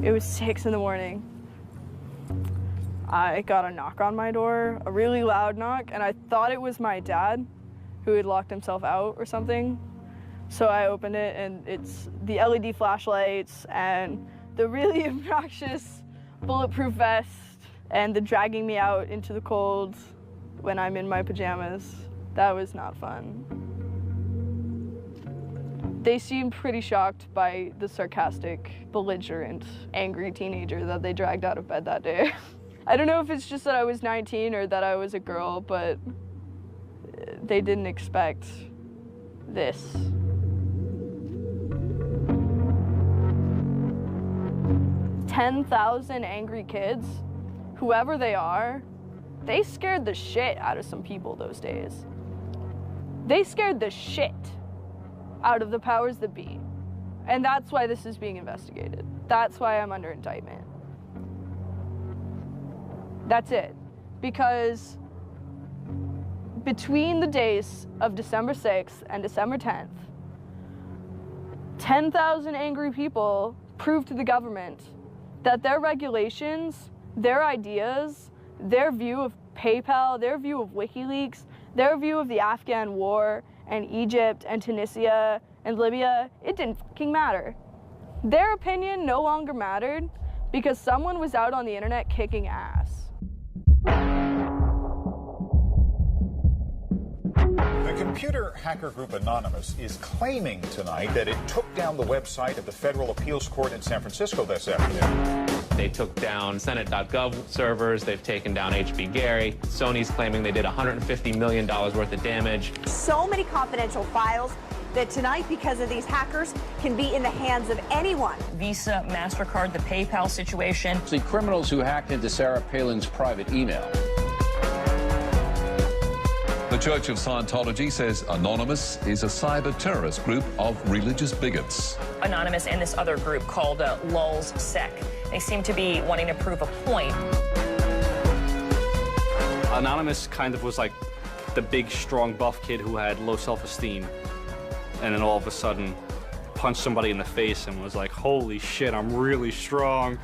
It was 6 in the morning. I got a knock on my door, a really loud knock, and I thought it was my dad who had locked himself out or something. So I opened it, and it's the LED flashlights and the really obnoxious bulletproof vest and the dragging me out into the cold when I'm in my pajamas. That was not fun. They seemed pretty shocked by the sarcastic, belligerent, angry teenager that they dragged out of bed that day. I don't know if it's just that I was 19 or that I was a girl, but they didn't expect this. "10,000 angry kids, whoever they are, they scared the shit out of some people those days. They scared the shit out of the powers that be. And that's why this is being investigated. That's why I'm under indictment. That's it. Because between the days of December 6th and December 10th, 10,000 angry people proved to the government that their regulations, their ideas, their view of PayPal, their view of WikiLeaks, their view of the Afghan war and Egypt and Tunisia and Libya, it didn't fucking matter. Their opinion no longer mattered because someone was out on the internet kicking ass. The computer hacker group Anonymous is claiming tonight that it took down the website of the Federal Appeals Court in San Francisco this afternoon. They took down Senate.gov servers. They've taken down HB Gary. Sony's claiming they did $150 million worth of damage. So many confidential files that tonight, because of these hackers, can be in the hands of anyone. Visa, MasterCard, the PayPal situation. The criminals who hacked into Sarah Palin's private email. The Church of Scientology says Anonymous is a cyber terrorist group of religious bigots. Anonymous and this other group called Lulz Sec. They seem to be wanting to prove a point. Anonymous kind of was like the big, strong, buff kid who had low self-esteem. And then all of a sudden punched somebody in the face and was like, holy shit, I'm really strong.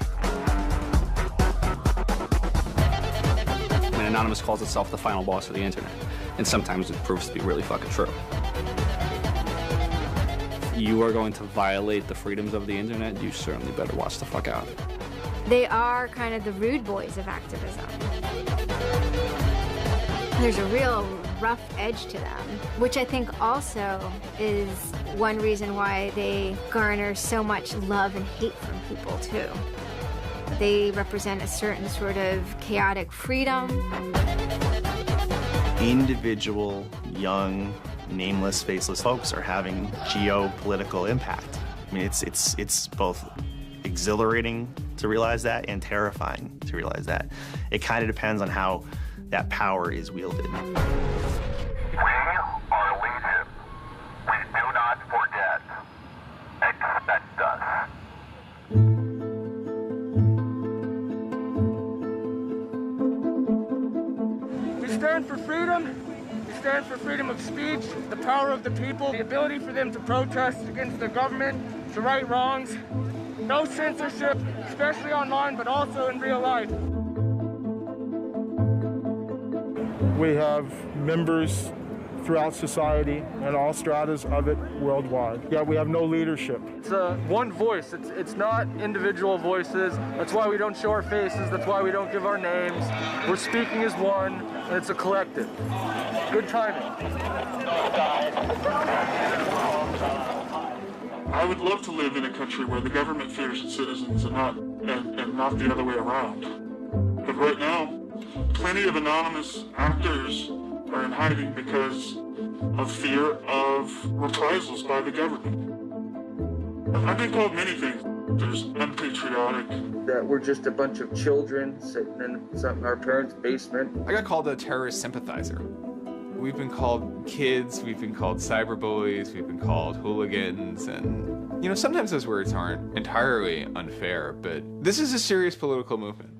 And Anonymous calls itself the final boss of the internet. And sometimes it proves to be really fucking true. If you are going to violate the freedoms of the internet, you certainly better watch the fuck out. They are kind of the rude boys of activism. There's a real rough edge to them, which I think also is one reason why they garner so much love and hate from people, too. They represent a certain sort of chaotic freedom. Individual, young, nameless, faceless folks are having geopolitical impact. I mean, it's both exhilarating to realize that and terrifying to realize that. It kind of depends on how that power is wielded. We are legion. We do not forget. Expect us. We stand for freedom. We stand for freedom of speech, the power of the people, the ability for them to protest against the government, to right wrongs. No censorship, especially online, but also in real life. We have members throughout society and all stratas of it worldwide. Yet we have no leadership. It's one voice. It's not individual voices. That's why we don't show our faces. That's why we don't give our names. We're speaking as one, and it's a collective. Good timing. I would love to live in a country where the government fears its citizens and not the other way around. But right now, plenty of anonymous actors are in hiding because of fear of reprisals by the government. I've been called many things. There's unpatriotic. That we're just a bunch of children sitting in our parents' basement. I got called a terrorist sympathizer. We've been called kids, we've been called cyberbullies, we've been called hooligans, and, you know, sometimes those words aren't entirely unfair, but this is a serious political movement.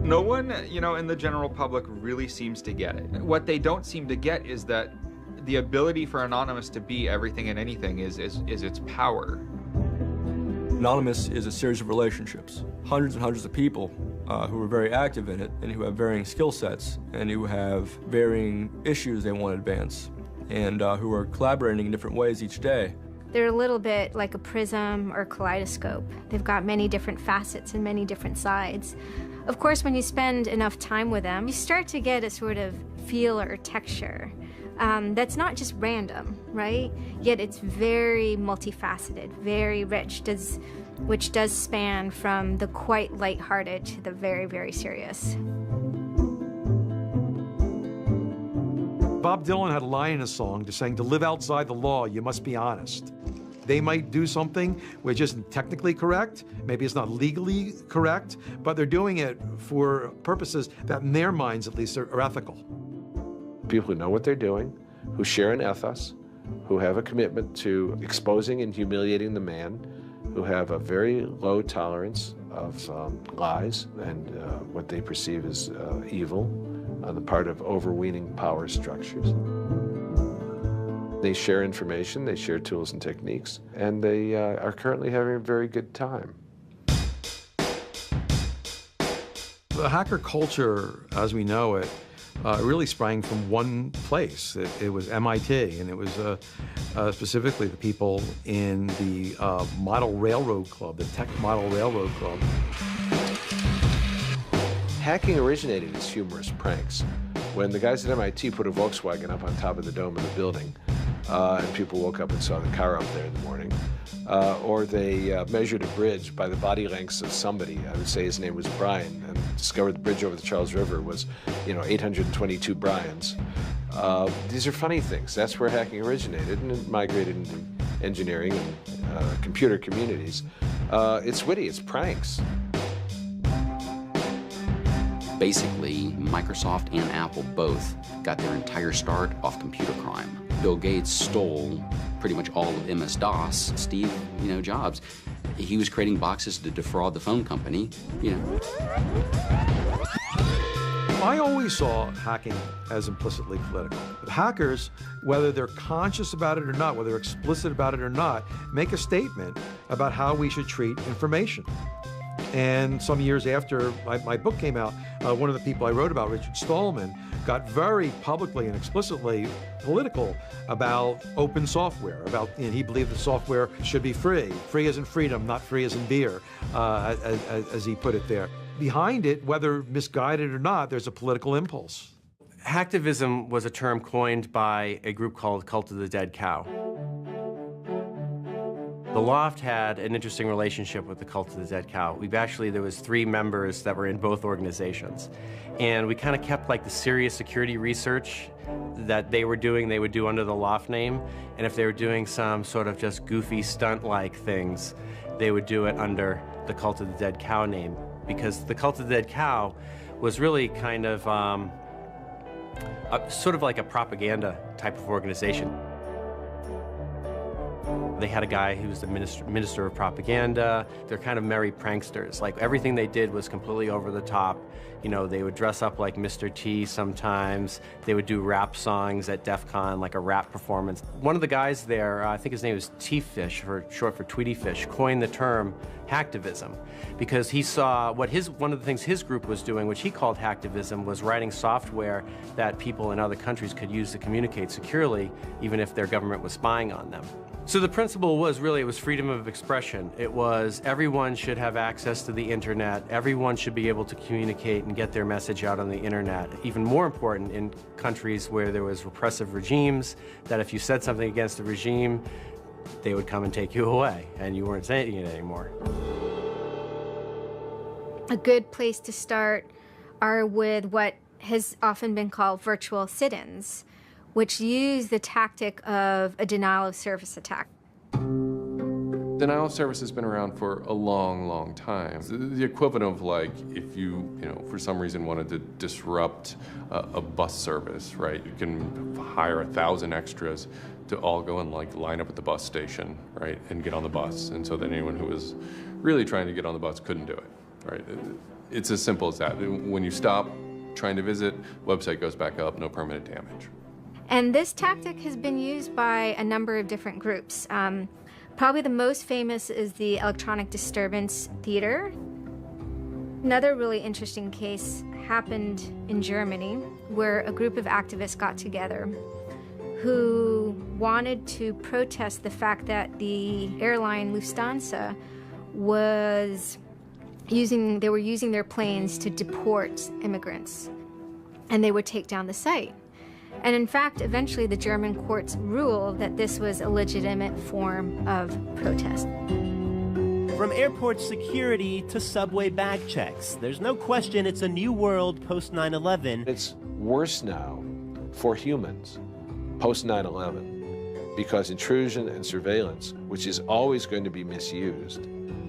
No one, you know, in the general public really seems to get it. What they don't seem to get is that the ability for Anonymous to be everything and anything is its power. Anonymous is a series of relationships, hundreds and hundreds of people who are very active in it and who have varying skill sets and who have varying issues they want to advance and who are collaborating in different ways each day. They're a little bit like a prism or kaleidoscope. They've got many different facets and many different sides. Of course, when you spend enough time with them, you start to get a sort of feel or texture that's not just random, right? Yet it's very multifaceted, very rich, which does span from the quite lighthearted to the very, very serious. Bob Dylan had a line in a song just saying, to live outside the law, you must be honest. They might do something which isn't technically correct, maybe it's not legally correct, but they're doing it for purposes that in their minds at least are ethical. People who know what they're doing, who share an ethos, who have a commitment to exposing and humiliating the man, who have a very low tolerance of lies and what they perceive as evil on the part of overweening power structures. They share information, they share tools and techniques, and they are currently having a very good time. The hacker culture, as we know it, really sprang from one place. It was MIT, and it was specifically the people in the Model Railroad Club, the Tech Model Railroad Club. Hacking originated as humorous pranks. When the guys at MIT put a Volkswagen up on top of the dome of the building, and people woke up and saw the car up there in the morning, or they measured a bridge by the body lengths of somebody. I would say his name was Brian, and discovered the bridge over the Charles River was, 822 Brians. These are funny things. That's where hacking originated, and it migrated into engineering and computer communities. It's witty, it's pranks. Basically, Microsoft and Apple both got their entire start off computer crime. Bill Gates stole pretty much all of MS-DOS. Steve, Jobs, he was creating boxes to defraud the phone company, I always saw hacking as implicitly political. Hackers, whether they're conscious about it or not, whether they're explicit about it or not, make a statement about how we should treat information. And some years after my book came out, one of the people I wrote about, Richard Stallman, got very publicly and explicitly political about open software, and he believed that software should be free. Free as in freedom, not free as in beer, as he put it there. Behind it, whether misguided or not, there's a political impulse. Hacktivism was a term coined by a group called Cult of the Dead Cow. The Loft had an interesting relationship with the Cult of the Dead Cow. There was 3 members that were in both organizations. And we kind of kept like the serious security research that they would do under the Loft name. And if they were doing some sort of just goofy stunt-like things, they would do it under the Cult of the Dead Cow name. Because the Cult of the Dead Cow was really kind of sort of like a propaganda type of organization. They had a guy who was the minister of propaganda. They're kind of merry pranksters. Like everything they did was completely over the top. They would dress up like Mr. T sometimes. They would do rap songs at DEF CON, like a rap performance. One of the guys there, I think his name was T-Fish, short for Tweety Fish, coined the term hacktivism because he saw one of the things his group was doing, which he called hacktivism, was writing software that people in other countries could use to communicate securely, even if their government was spying on them. So the principle was really, it was freedom of expression. It was everyone should have access to the internet. Everyone should be able to communicate and get their message out on the internet. Even more important in countries where there was repressive regimes, that if you said something against the regime, they would come and take you away, and you weren't saying it anymore. A good place to start are with what has often been called virtual sit-ins, which use the tactic of a denial-of-service attack. Denial of service has been around for a long, long time. The equivalent of like if you for some reason wanted to disrupt a bus service, right? You can hire 1,000 extras to all go and like line up at the bus station, right, and get on the bus. And so that anyone who was really trying to get on the bus couldn't do it, right? It's as simple as that. When you stop trying to visit, website goes back up, no permanent damage. And this tactic has been used by a number of different groups. Probably the most famous is the Electronic Disturbance Theater. Another really interesting case happened in Germany, where a group of activists got together who wanted to protest the fact that the airline Lufthansa were using their planes to deport immigrants, and they would take down the site. And in fact, eventually the German courts ruled that this was a legitimate form of protest. From airport security to subway bag checks, there's no question it's a new world post 9/11. It's worse now for humans post 9/11 because intrusion and surveillance, which is always going to be misused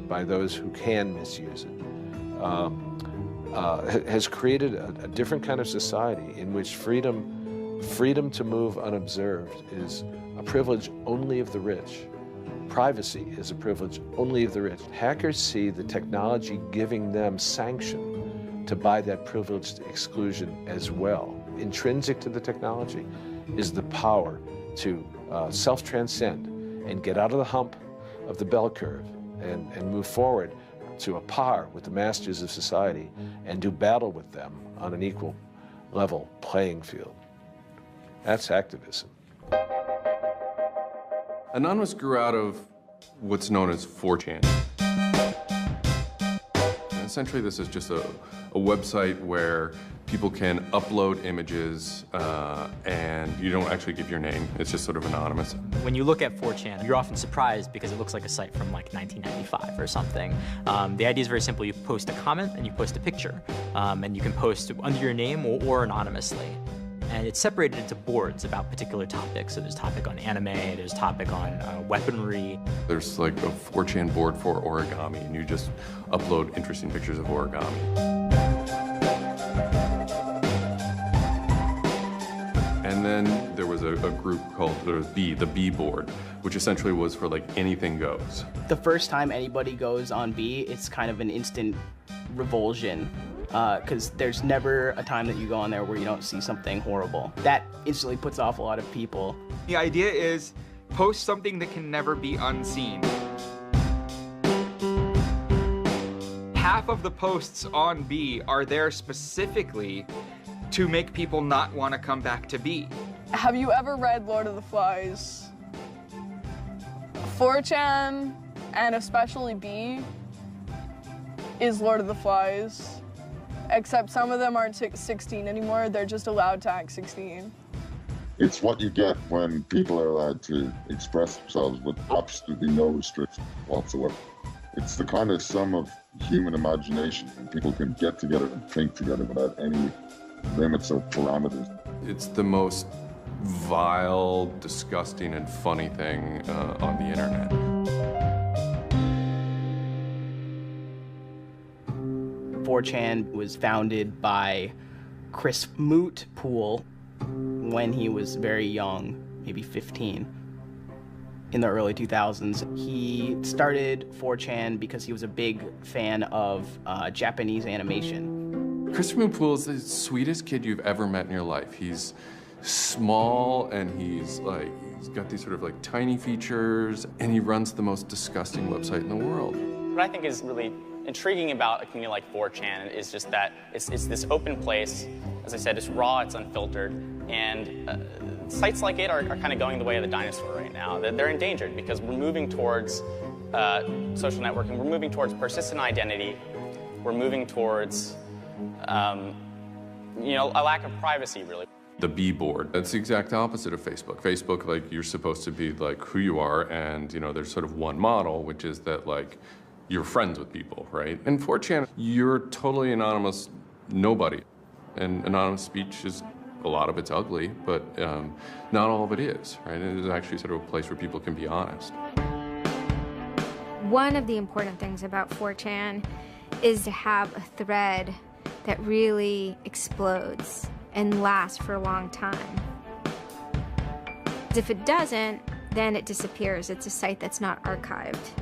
by those who can misuse it, has created a different kind of society in which freedom to move unobserved is a privilege only of the rich. Privacy is a privilege only of the rich. Hackers see the technology giving them sanction to buy that privileged exclusion as well. Intrinsic to the technology is the power to self-transcend and get out of the hump of the bell curve and move forward to a par with the masters of society and do battle with them on an equal level playing field. That's activism. Anonymous grew out of what's known as 4chan. Essentially, this is just a website where people can upload images and you don't actually give your name. It's just sort of anonymous. When you look at 4chan, you're often surprised because it looks like a site from like 1995 or something. The idea is very simple. You post a comment and you post a picture. And you can post under your name or anonymously. And it's separated into boards about particular topics. So there's topic on anime, there's topic on weaponry. There's like a 4chan board for origami, and you just upload interesting pictures of origami. And then there was a group called the B board, which essentially was for like anything goes. The first time anybody goes on B, it's kind of an instant revulsion. Because there's never a time that you go on there where you don't see something horrible. That instantly puts off a lot of people. The idea is post something that can never be unseen. Half of the posts on B are there specifically to make people not want to come back to B. Have you ever read Lord of the Flies? 4chan, and especially B, is Lord of the Flies. Except some of them aren't 16 anymore, they're just allowed to act 16. It's what you get when people are allowed to express themselves with absolutely no restriction whatsoever. It's the kind of sum of human imagination when people can get together and think together without any limits or parameters. It's the most vile, disgusting, and funny thing on the internet. 4chan was founded by Chris Mootpool when he was very young, maybe 15, in the early 2000s. He started 4chan because he was a big fan of Japanese animation. Chris Mootpool is the sweetest kid you've ever met in your life. He's small and he's got these sort of like tiny features, and he runs the most disgusting website in the world. What I think is really intriguing about a community like 4chan is just that it's this open place. As I said, it's raw, it's unfiltered, and sites like it are kind of going the way of the dinosaur right now. They're endangered because we're moving towards social networking, we're moving towards persistent identity, we're moving towards a lack of privacy, really. The B board, that's the exact opposite of Facebook. Facebook, like, you're supposed to be like who you are, and there's sort of one model, which is that like you're friends with people, right? In 4chan, you're totally anonymous nobody. And anonymous speech is, a lot of it's ugly, but not all of it is, right? It is actually sort of a place where people can be honest. One of the important things about 4chan is to have a thread that really explodes and lasts for a long time. If it doesn't, then it disappears. It's a site that's not archived.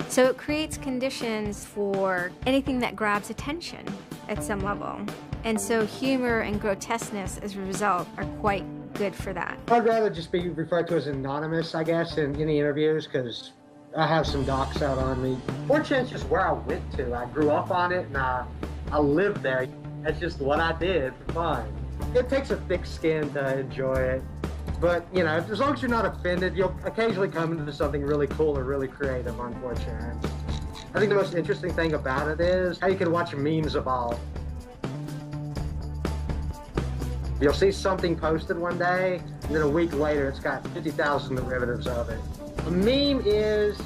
So it creates conditions for anything that grabs attention at some level. And so humor and grotesqueness as a result are quite good for that. I'd rather just be referred to as anonymous, I guess, in any interviews, because I have some docs out on me. 4chan's just where I went to. I grew up on it and I lived there. That's just what I did for fun. It takes a thick skin to enjoy it. But, you know, as long as you're not offended, you'll occasionally come into something really cool or really creative on 4chan. I think the most interesting thing about it is how you can watch memes evolve. You'll see something posted one day, and then a week later it's got 50,000 derivatives of it. A meme is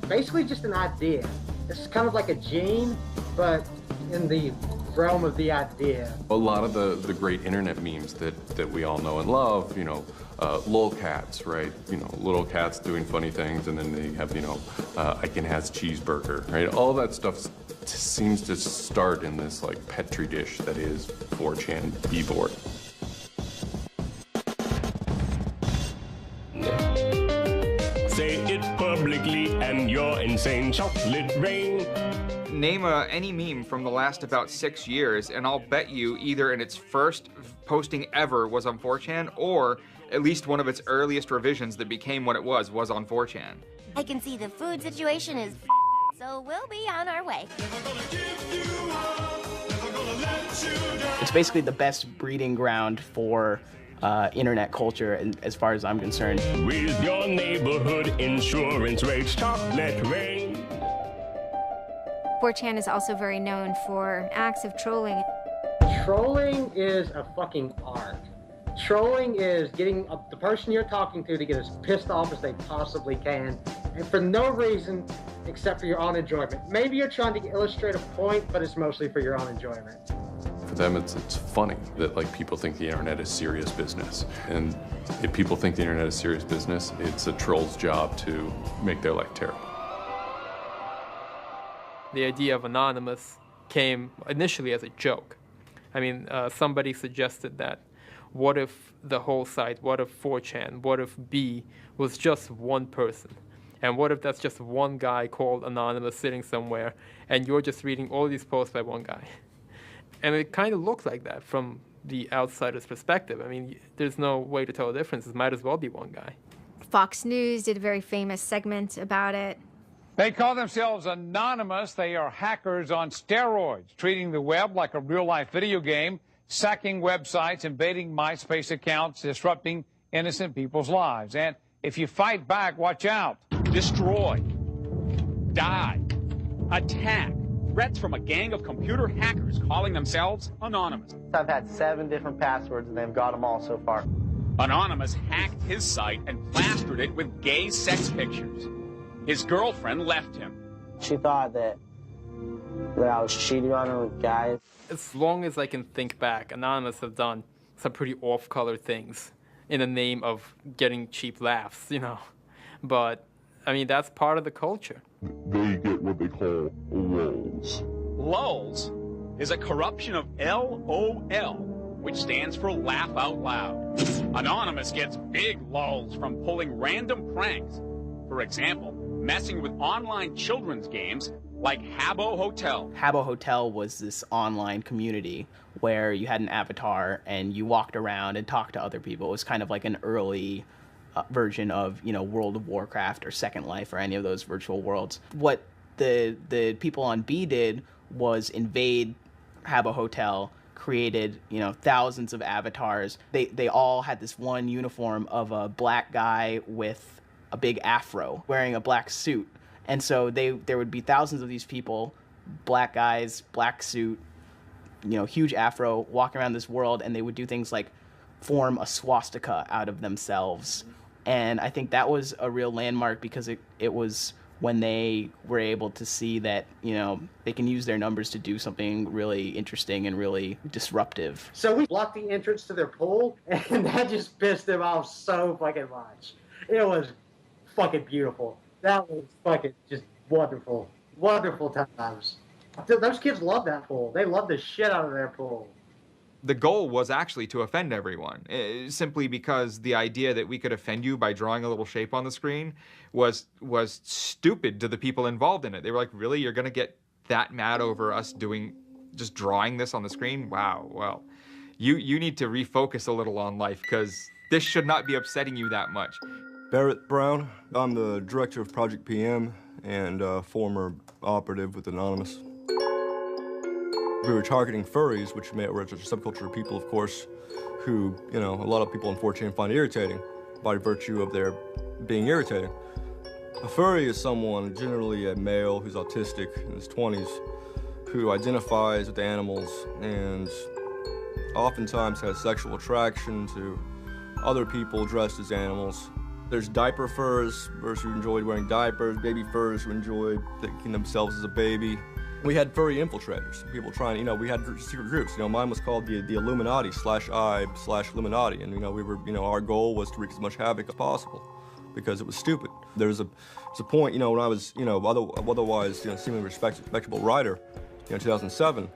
basically just an idea. It's kind of like a gene, but in the realm of the idea. A lot of the great internet memes that we all know and love, you know, lolcats, right? You know, little cats doing funny things, and then they have, you know, Icon has cheeseburger, right? All that stuff seems to start in this like petri dish that is 4chan b-board. Say it publicly and you're insane. Chocolate rain. Name any meme from the last about 6 years, and I'll bet you either in its first posting ever was on 4chan, or at least one of its earliest revisions that became what it was on 4chan. I can see the food situation is so we'll be on our way. It's basically the best breeding ground for internet culture, and as far as I'm concerned. With your neighborhood insurance rates, chocolate rain. 4chan is also very known for acts of trolling. Trolling is a fucking art. Trolling is getting the person you're talking to get as pissed off as they possibly can, and for no reason except for your own enjoyment. Maybe you're trying to illustrate a point, but it's mostly for your own enjoyment. For them, it's funny that like people think the internet is serious business, and if people think the internet is serious business, it's a troll's job to make their life terrible. The idea of anonymous came initially as a joke. I mean, somebody suggested that, what if the whole site, what if 4chan, what if B was just one person? And what if that's just one guy called Anonymous sitting somewhere, and you're just reading all these posts by one guy? And it kind of looked like that from the outsider's perspective. I mean, there's no way to tell the difference. It might as well be one guy. Fox News did a very famous segment about it. They call themselves Anonymous. They are hackers on steroids, treating the web like a real-life video game, sacking websites, invading MySpace accounts, disrupting innocent people's lives. And if you fight back, watch out. Destroy. Die. Attack. Threats from a gang of computer hackers calling themselves Anonymous. I've had 7 different passwords and they've got them all so far. Anonymous hacked his site and plastered it with gay sex pictures. His girlfriend left him. She thought that I was cheating on her with guys. As long as I can think back, Anonymous have done some pretty off-color things in the name of getting cheap laughs, you know. But, I mean, that's part of the culture. They get what they call lulz. Lulz is a corruption of LOL, which stands for laugh out loud. Anonymous gets big lulz from pulling random pranks. For example, messing with online children's games like Habbo Hotel. Habbo Hotel was this online community where you had an avatar and you walked around and talked to other people. It was kind of like an early version of, you know, World of Warcraft or Second Life or any of those virtual worlds. What the people on B did was invade Habbo Hotel, created, you know, thousands of avatars. They all had this one uniform of a black guy with a big afro wearing a black suit. And so there would be thousands of these people, black guys, black suit, you know, huge afro, walking around this world, and they would do things like form a swastika out of themselves. And I think that was a real landmark because it was when they were able to see that, you know, they can use their numbers to do something really interesting and really disruptive. So we blocked the entrance to their pool, and that just pissed them off so fucking much. It was fucking beautiful. That was fucking just wonderful. Wonderful times. Those kids love that pool. They love the shit out of their pool. The goal was actually to offend everyone, simply because the idea that we could offend you by drawing a little shape on the screen was stupid to the people involved in it. They were like, really? You're going to get that mad over us just drawing this on the screen? Wow, well, you need to refocus a little on life, because this should not be upsetting you that much. Barrett Brown. I'm the director of Project PM and former operative with Anonymous. We were targeting furries, which were a subculture of people, of course, who, a lot of people on 4chan find irritating by virtue of their being irritating. A furry is someone, generally a male who's autistic in his 20s, who identifies with animals and oftentimes has sexual attraction to other people dressed as animals. There's diaper furs, furs who enjoyed wearing diapers, baby furs who enjoyed thinking themselves as a baby. We had furry infiltrators, people trying, we had secret groups. Mine was called the Illuminati /I/Illuminati, and we were, our goal was to wreak as much havoc as possible because it was stupid. There's a point, when I was, otherwise, seemingly respectable writer, 2007.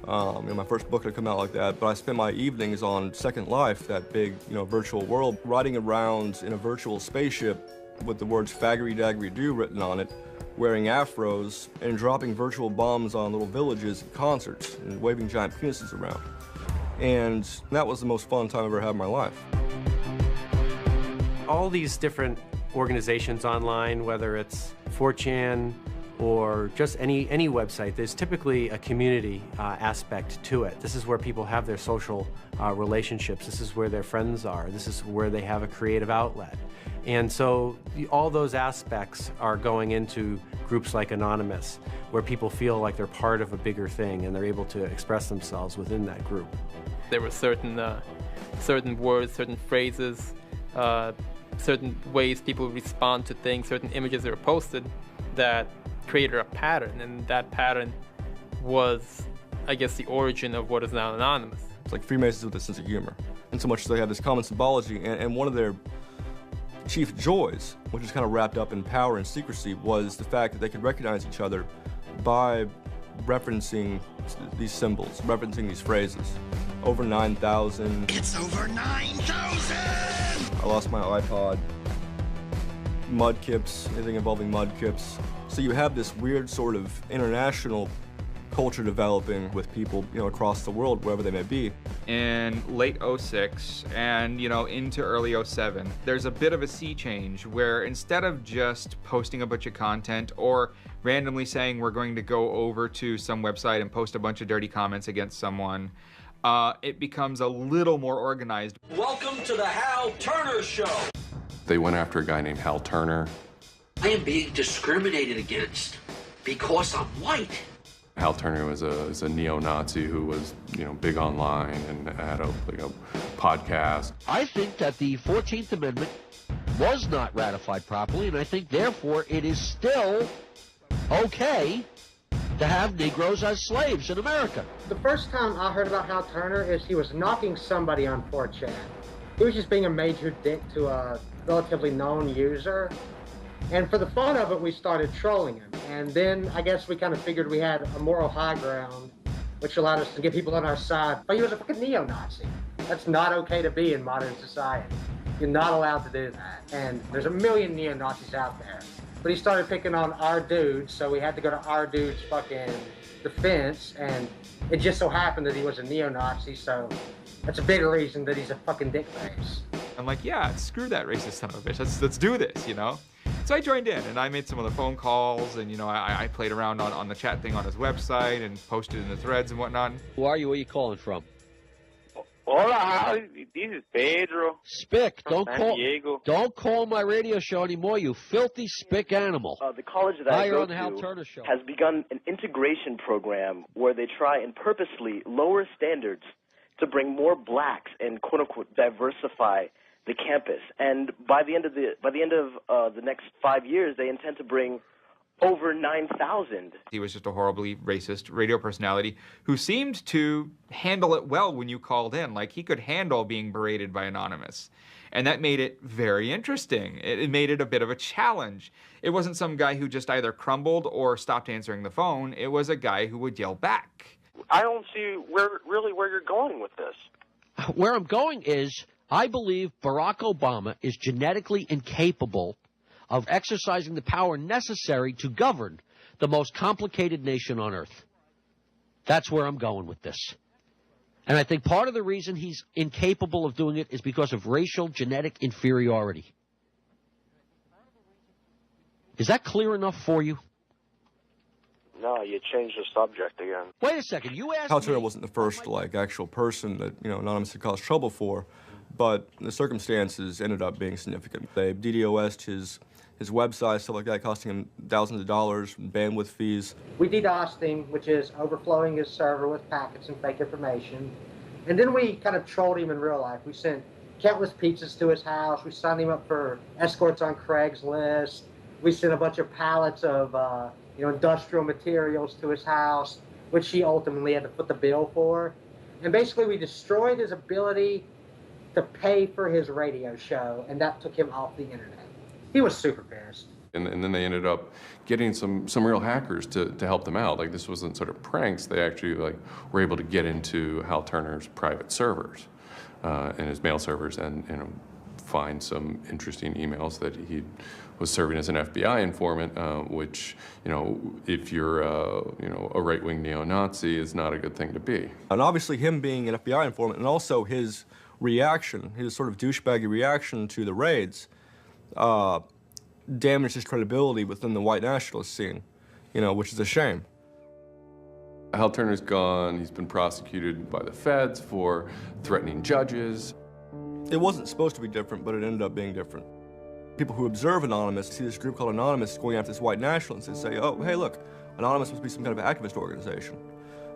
My first book had come out like that, but I spent my evenings on Second Life, that big, virtual world, riding around in a virtual spaceship with the words faggery daggery do written on it, wearing afros, and dropping virtual bombs on little villages and concerts, and waving giant penises around. And that was the most fun time I've ever had in my life. All these different organizations online, whether it's 4chan, or just any website, there's typically a community aspect to it. This is where people have their social relationships. This is where their friends are. This is where they have a creative outlet. And so all those aspects are going into groups like Anonymous, where people feel like they're part of a bigger thing and they're able to express themselves within that group. There were certain words, certain phrases, certain ways people respond to things, certain images that were posted that created a pattern, and that pattern was, I guess, the origin of what is now Anonymous. It's like Freemasons with a sense of humor, and so much so they have this common symbology, and one of their chief joys, which is kind of wrapped up in power and secrecy, was the fact that they could recognize each other by referencing these symbols, referencing these phrases. Over 9,000. It's over 9,000! I lost my iPod. Mudkips, anything involving mudkips. So you have this weird sort of international culture developing with people, across the world, wherever they may be. In late 06 and, into early 07, there's a bit of a sea change where instead of just posting a bunch of content or randomly saying we're going to go over to some website and post a bunch of dirty comments against someone, it becomes a little more organized. Welcome to the Hal Turner Show. They went after a guy named Hal Turner. I am being discriminated against because I'm white. Hal Turner was a neo-Nazi who was, big online and had a podcast. I think that the 14th Amendment was not ratified properly, and I think, therefore, it is still okay to have Negroes as slaves in America. The first time I heard about Hal Turner is he was knocking somebody on 4chan. He was just being a major dick to a relatively known user. And for the fun of it, we started trolling him. And then I guess we kind of figured we had a moral high ground, which allowed us to get people on our side. But he was a fucking neo-Nazi. That's not okay to be in modern society. You're not allowed to do that. And there's a million neo-Nazis out there. But he started picking on our dude, so we had to go to our dude's fucking defense. And it just so happened that he was a neo-Nazi, so that's a bigger reason that he's a fucking dickface. I'm like, yeah, screw that racist son of a bitch. Let's do this, So I joined in, and I made some of the phone calls, and, I played around on the chat thing on his website and posted in the threads and whatnot. Who are you? Where are you calling from? Hola, this is Pedro. Spick, Diego. Don't call my radio show anymore, you filthy spick animal. The college that I go on the Hal to Turner Show. has begun an integration program where they try and purposely lower standards to bring more blacks and quote-unquote diversify the campus. And by the end of the next 5 years, they intend to bring over 9,000. He was just a horribly racist radio personality who seemed to handle it well when you called in. Like, he could handle being berated by Anonymous. And that made it very interesting. It made it a bit of a challenge. It wasn't some guy who just either crumbled or stopped answering the phone. It was a guy who would yell back. I don't see where you're going with this. Where I'm going is, I believe Barack Obama is genetically incapable of exercising the power necessary to govern the most complicated nation on earth. That's where I'm going with this. And I think part of the reason he's incapable of doing it is because of racial genetic inferiority. Is that clear enough for you? No, you changed the subject again. Wait a second, you asked Hal Turner me... wasn't the first, like, actual person that, Anonymous had caused trouble for, but the circumstances ended up being significant. They DDoS'd his website, stuff like that, costing him thousands of dollars, bandwidth fees. We DDoSed him, which is overflowing his server with packets and fake information. And then we kind of trolled him in real life. We sent countless pizzas to his house. We signed him up for escorts on Craigslist. We sent a bunch of pallets of industrial materials to his house, which he ultimately had to foot the bill for. And basically we destroyed his ability to pay for his radio show, and that took him off the internet. He was super pissed. And then they ended up getting some real hackers to help them out. Like, this wasn't sort of pranks. They actually were able to get into Hal Turner's private servers and his mail servers and find some interesting emails that he was serving as an FBI informant, which, if you're a right-wing neo-Nazi, is not a good thing to be. And obviously him being an FBI informant, and also his reaction, his sort of douchebaggy reaction to the raids, damaged his credibility within the white nationalist scene, which is a shame. Hal Turner's gone. He's been prosecuted by the feds for threatening judges. It wasn't supposed to be different, but it ended up being different. People who observe Anonymous see this group called Anonymous going after this white nationalist and say, oh, hey, look, Anonymous must be some kind of activist organization.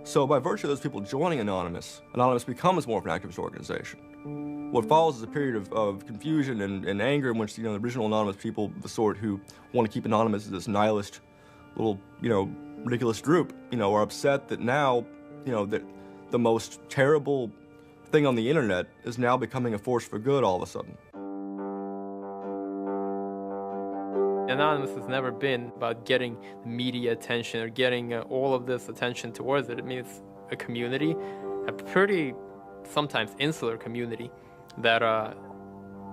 So by virtue of those people joining Anonymous, Anonymous becomes more of an activist organization. What follows is a period of confusion and anger in which, the original Anonymous people, the sort who want to keep Anonymous as this nihilist, little, ridiculous group, are upset that now, that the most terrible thing on the internet is now becoming a force for good all of a sudden. Anonymous has never been about getting media attention or getting all of this attention towards it. It means a community, a pretty sometimes insular community that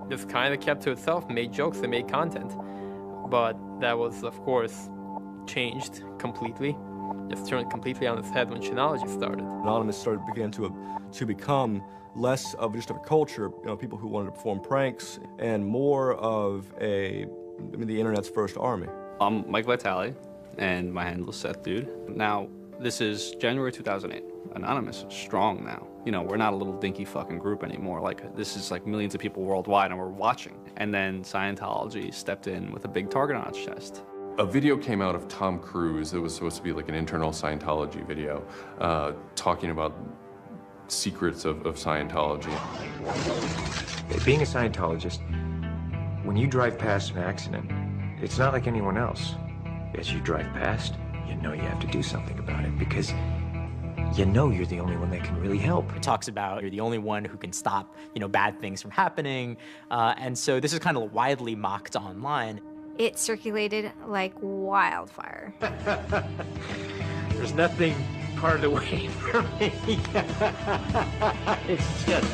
just kind of kept to itself, made jokes and made content. But that was, of course, changed completely. Just turned completely on its head when Chinology started. Anonymous began to become less of just a culture, people who wanted to perform pranks, and more of the internet's first army. I'm Mike Vitale, and my handle is Seth Dude. Now, this is January 2008. Anonymous is strong now. We're not a little dinky fucking group anymore. This is millions of people worldwide, and we're watching. And then Scientology stepped in with a big target on its chest. A video came out of Tom Cruise. It was supposed to be like an internal Scientology video, talking about secrets of Scientology. Being a Scientologist, when you drive past an accident, it's not like anyone else. As you drive past, you know you have to do something about it because you know you're the only one that can really help. It talks about you're the only one who can stop, bad things from happening. And so this is kind of widely mocked online. It circulated like wildfire. There's nothing part away from me. It's just...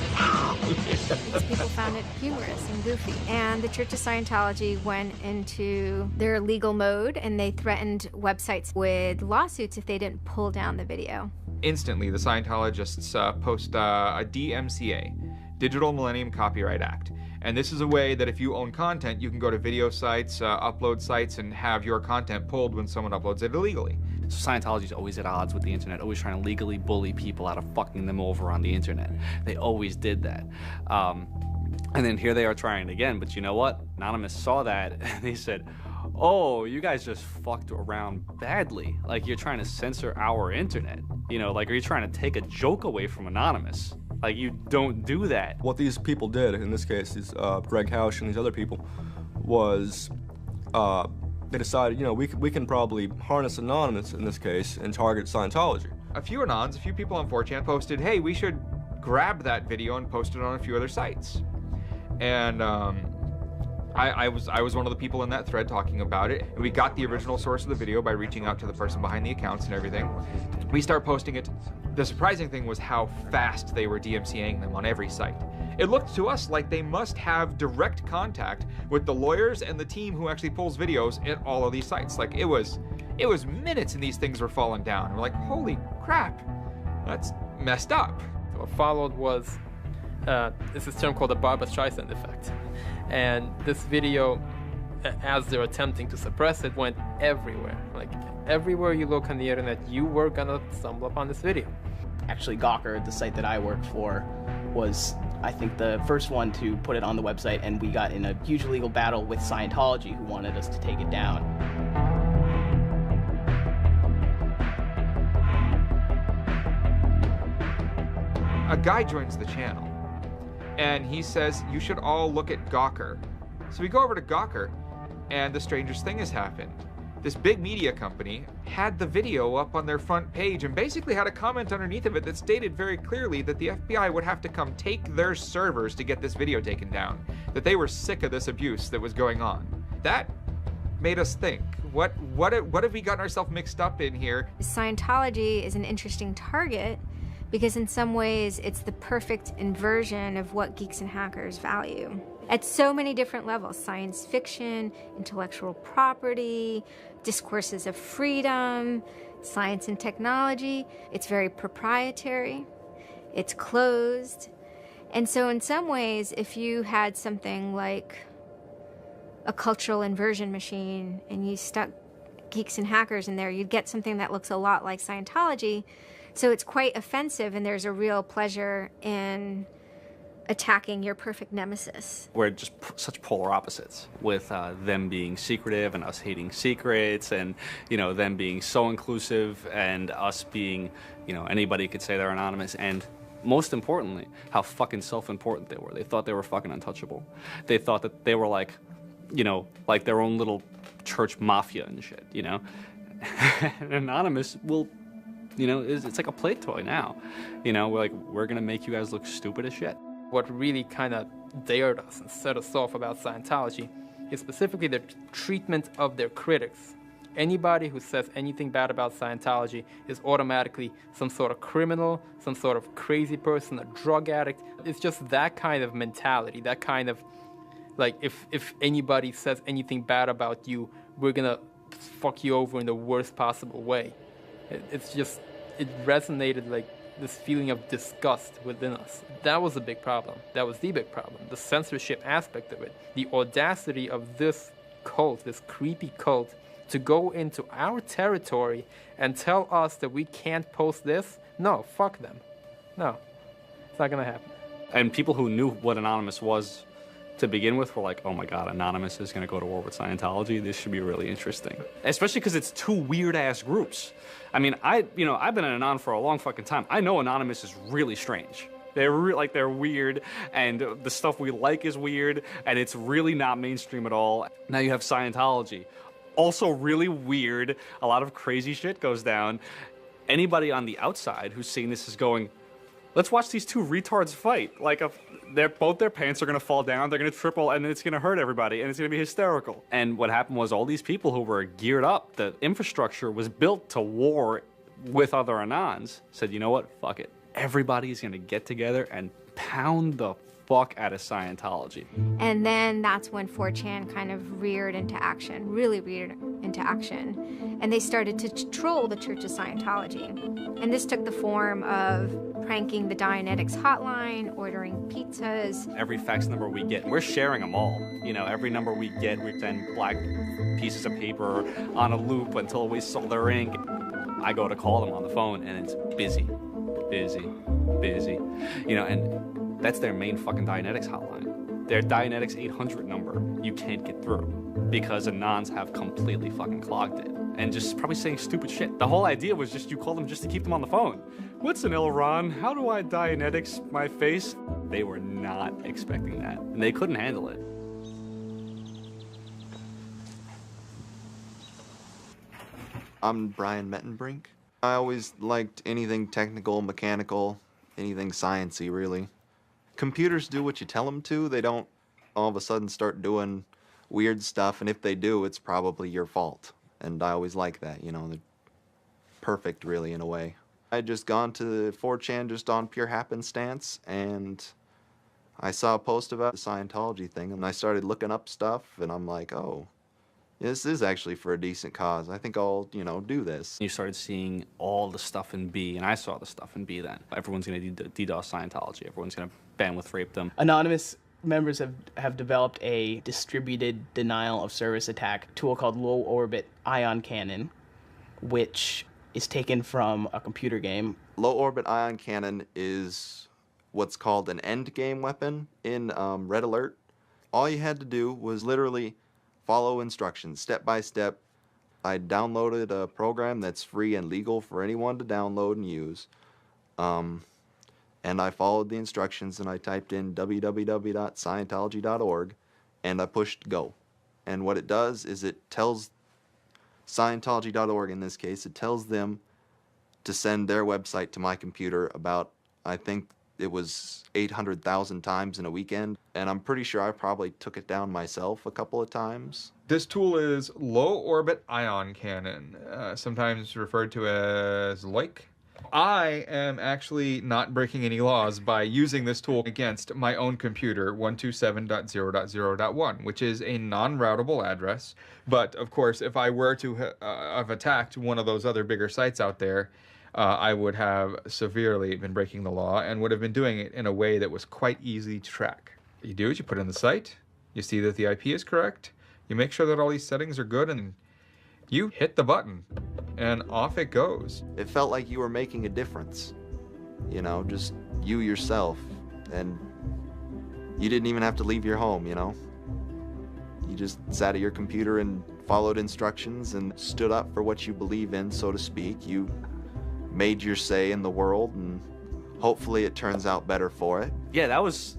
People found it humorous and goofy. And the Church of Scientology went into their legal mode, and they threatened websites with lawsuits if they didn't pull down the video. Instantly, the Scientologists post a DMCA, Digital Millennium Copyright Act. And this is a way that if you own content, you can go to video sites, upload sites, and have your content pulled when someone uploads it illegally. So Scientology's always at odds with the internet, always trying to legally bully people out of fucking them over on the internet. They always did that. And then here they are trying it again, but you know what? Anonymous saw that, and they said, oh, you guys just fucked around badly. You're trying to censor our internet. Are you trying to take a joke away from Anonymous? You don't do that. What these people did, in this case, these Greg Hausch and these other people, was they decided, we can probably harness Anonymous in this case and target Scientology. A few Anons, a few people on 4chan posted, hey, we should grab that video and post it on a few other sites. And I was one of the people in that thread talking about it. And we got the original source of the video by reaching out to the person behind the accounts and everything. We start posting it. The surprising thing was how fast they were DMCAing them on every site. It looked to us like they must have direct contact with the lawyers and the team who actually pulls videos at all of these sites. It was minutes and these things were falling down. And we're like, holy crap, that's messed up. What followed was this term called the Barbra Streisand effect. And this video as they're attempting to suppress it, went everywhere. Like, everywhere you look on the internet, you were gonna stumble upon this video. Actually, Gawker, the site that I work for, was, I think, the first one to put it on the website, and we got in a huge legal battle with Scientology, who wanted us to take it down. A guy joins the channel, and he says, you should all look at Gawker. So we go over to Gawker, and the strangest thing has happened. This big media company had the video up on their front page and basically had a comment underneath of it that stated very clearly that the FBI would have to come take their servers to get this video taken down, that they were sick of this abuse that was going on. That made us think, what have we gotten ourselves mixed up in here? Scientology is an interesting target because in some ways it's the perfect inversion of what geeks and hackers value. At so many different levels: science fiction, intellectual property, discourses of freedom, science and technology. It's very proprietary, it's closed. And so in some ways, if you had something like a cultural inversion machine and you stuck geeks and hackers in there, you'd get something that looks a lot like Scientology. So it's quite offensive, and there's a real pleasure in attacking your perfect nemesis. We're just such polar opposites, with them being secretive and us hating secrets, and them being so inclusive and us being, anybody could say they're anonymous, and most importantly, how fucking self-important they were. They thought they were fucking untouchable. They thought that they were like their own little church mafia and shit, And Anonymous will, it's like a play toy now. We're gonna make you guys look stupid as shit. What really kind of dared us and set us off about Scientology is specifically the treatment of their critics. Anybody who says anything bad about Scientology is automatically some sort of criminal, some sort of crazy person, a drug addict. It's just that kind of mentality, that kind of, like, if anybody says anything bad about you, we're gonna fuck you over in the worst possible way. It resonated like this feeling of disgust within us. That was a big problem. That was the big problem. The censorship aspect of it. The audacity of this cult, this creepy cult, to go into our territory and tell us that we can't post this? No, fuck them. No, it's not gonna happen. And people who knew what Anonymous was to begin with were like, oh my God, Anonymous is gonna go to war with Scientology. This should be really interesting. Especially because it's two weird ass groups. I mean, I've been an Anon for a long fucking time. I know Anonymous is really strange. They're weird, and the stuff we like is weird, and it's really not mainstream at all. Now you have Scientology, also really weird. A lot of crazy shit goes down. Anybody on the outside who's seeing this is going, let's watch these two retards fight. Like, both their pants are gonna fall down, they're gonna triple, and it's gonna hurt everybody, and it's gonna be hysterical. And what happened was all these people who were geared up, the infrastructure was built to war with other Anons, said, you know what, fuck it. Everybody's gonna get together and pound the fuck out of Scientology. And then that's when 4chan kind of reared into action, really reared into action. And they started to troll the Church of Scientology. And this took the form of pranking the Dianetics hotline, ordering pizzas. Every fax number we get, we're sharing them all. Every number we get, we send black pieces of paper on a loop until we sold their ink. I go to call them on the phone, and it's busy. And that's their main fucking Dianetics hotline. Their Dianetics 800 number, you can't get through because Anons have completely fucking clogged it and just probably saying stupid shit. The whole idea was just you call them just to keep them on the phone. What's an Elron? How do I Dianetics my face? They were not expecting that, and they couldn't handle it. I'm Brian Mettenbrink. I always liked anything technical, mechanical, anything sciencey, really. Computers do what you tell them to. They don't all of a sudden start doing weird stuff, and if they do, it's probably your fault. And I always like that, they're perfect, really, in a way. I had just gone to 4chan just on pure happenstance, and I saw a post about the Scientology thing, and I started looking up stuff, and I'm like, oh, this is actually for a decent cause. I think I'll, do this. You started seeing all the stuff in B, and I saw the stuff in B then. Everyone's going to DDoS Scientology. Everyone's going to bandwidth rape them. Anonymous Members have developed a distributed denial of service attack tool called low orbit ion cannon, which is taken from a computer game. Low orbit ion cannon is what's called an end game weapon in Red Alert. All you had to do was literally follow instructions step by step. I downloaded a program that's free and legal for anyone to download and use. And I followed the instructions and I typed in www.scientology.org and I pushed go. And what it does is it tells Scientology.org, in this case, it tells them to send their website to my computer about, I think it was 800,000 times in a weekend. And I'm pretty sure I probably took it down myself a couple of times. This tool is low orbit ion cannon, sometimes referred to as LOIC. I am actually not breaking any laws by using this tool against my own computer, 127.0.0.1, which is a non-routable address. But of course, if I were to have attacked one of those other bigger sites out there, I would have severely been breaking the law and would have been doing it in a way that was quite easy to track. You do it, you put in the site, you see that the IP is correct, you make sure that all these settings are good, and you hit the button, and off it goes. It felt like you were making a difference. You know, just you yourself. And you didn't even have to leave your home, you know? You just sat at your computer and followed instructions and stood up for what you believe in, so to speak. You made your say in the world, and hopefully it turns out better for it. Yeah, that was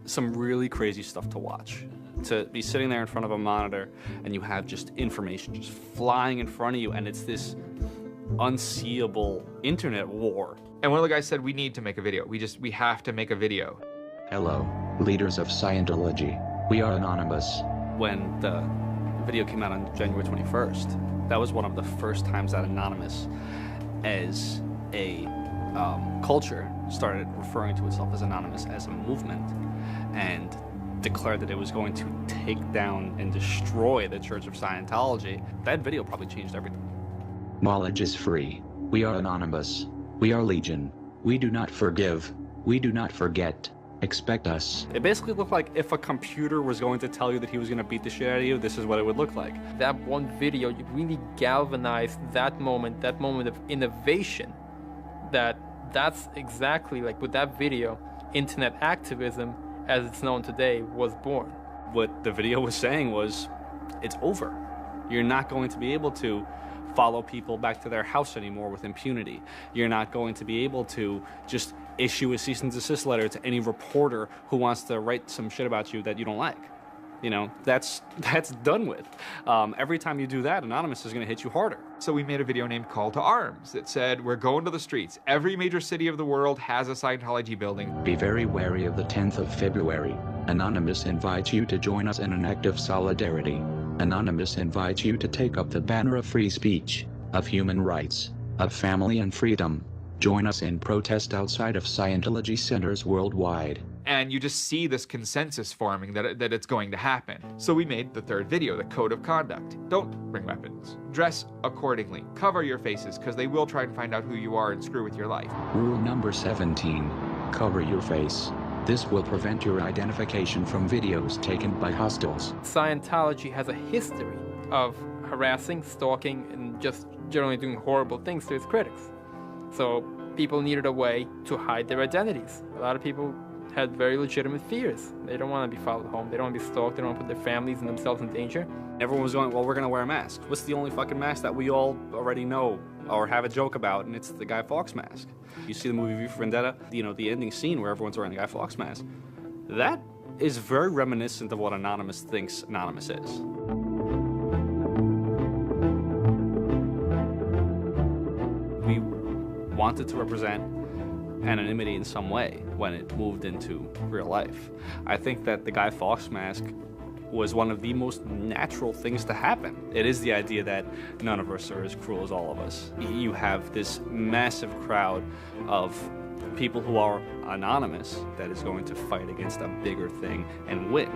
some really crazy stuff to watch. To be sitting there in front of a monitor and you have just information just flying in front of you, and it's this unseeable internet war. And one of the guys said, we need to make a video. We have to make a video. Hello, leaders of Scientology. We are anonymous. When the video came out on January 21st, that was one of the first times that Anonymous as a culture started referring to itself as Anonymous as a movement, and declared that it was going to take down and destroy the Church of Scientology. That video probably changed everything. Knowledge is free. We are anonymous. We are legion. We do not forgive. We do not forget. Expect us. It basically looked like if a computer was going to tell you that he was going to beat the shit out of you, this is what it would look like. That one video, you really galvanized that moment of innovation. That's exactly like with that video, internet activism as it's known today was born. What the video was saying was, it's over. You're not going to be able to follow people back to their house anymore with impunity. You're not going to be able to just issue a cease and desist letter to any reporter who wants to write some shit about you that you don't like. You know, that's done with. Every time you do that, Anonymous is going to hit you harder. So we made a video named Call to Arms that said, we're going to the streets. Every major city of the world has a Scientology building. Be very wary of the 10th of February. Anonymous invites you to join us in an act of solidarity. Anonymous invites you to take up the banner of free speech, of human rights, of family and freedom. Join us in protest outside of Scientology centers worldwide. And you just see this consensus forming that it's going to happen. So we made the third video, the Code of Conduct. Don't bring weapons. Dress accordingly. Cover your faces, because they will try and find out who you are and screw with your life. Rule number 17. Cover your face. This will prevent your identification from videos taken by hostiles. Scientology has a history of harassing, stalking, and just generally doing horrible things to its critics. So people needed a way to hide their identities. A lot of people had very legitimate fears. They don't want to be followed home. They don't want to be stalked. They don't want to put their families and themselves in danger. Everyone was going, well, we're going to wear masks. What's the only fucking mask that we all already know or have a joke about? And it's the Guy Fawkes mask. You see the movie V for Vendetta, you know, the ending scene where everyone's wearing the Guy Fawkes mask. That is very reminiscent of what Anonymous thinks Anonymous is. We wanted to represent anonymity in some way when it moved into real life. I think that the Guy Fawkes mask was one of the most natural things to happen. It is the idea that none of us are as cruel as all of us. You have this massive crowd of people who are anonymous that is going to fight against a bigger thing and win.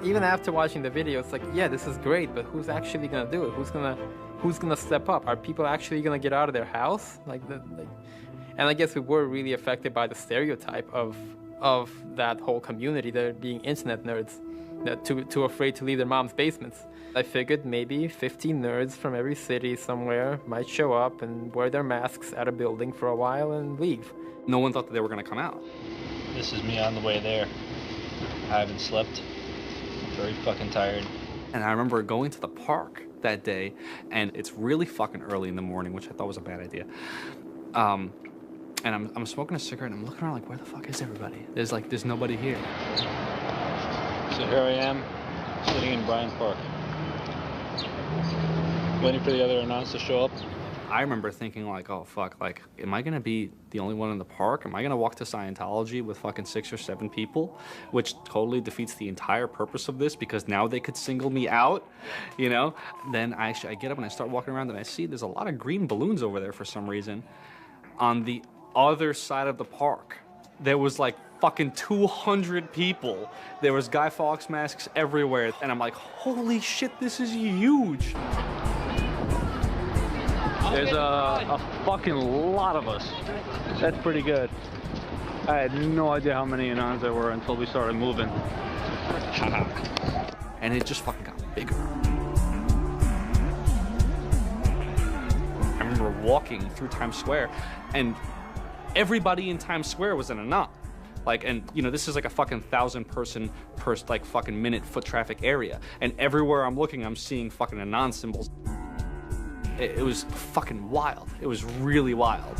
Even after watching the video, it's like, yeah, this is great, but who's actually gonna do it? Who's gonna step up? Are people actually gonna get out of their house? And I guess we were really affected by the stereotype of of that whole community, they're being internet nerds, that too afraid to leave their mom's basements. I figured maybe 15 nerds from every city somewhere might show up and wear their masks at a building for a while and leave. No one thought that they were going to come out. This is me on the way there. I haven't slept. I'm very fucking tired. And I remember going to the park that day, and it's really fucking early in the morning, which I thought was a bad idea. And I'm smoking a cigarette, and I'm looking around like, where the fuck is everybody? There's nobody here. So here I am, sitting in Bryant Park, waiting for the other announcers to show up. I remember thinking like, oh fuck, like, am I gonna be the only one in the park? Am I gonna walk to Scientology with fucking 6 or 7 people? Which totally defeats the entire purpose of this, because now they could single me out, you know? Then I get up and I start walking around and I see there's a lot of green balloons over there for some reason. On the other side of the park, there was like fucking 200 people. There was Guy Fawkes masks everywhere. And I'm like, holy shit, this is huge. There's a fucking lot of us. That's pretty good. I had no idea how many Anons there were until we started moving. And it just fucking got bigger. I remember walking through Times Square, and everybody in Times Square was an Anon. Like, and you know, this is like a fucking 1,000 person per like fucking minute foot traffic area. And everywhere I'm looking, I'm seeing fucking Anon symbols. It was fucking wild. It was really wild.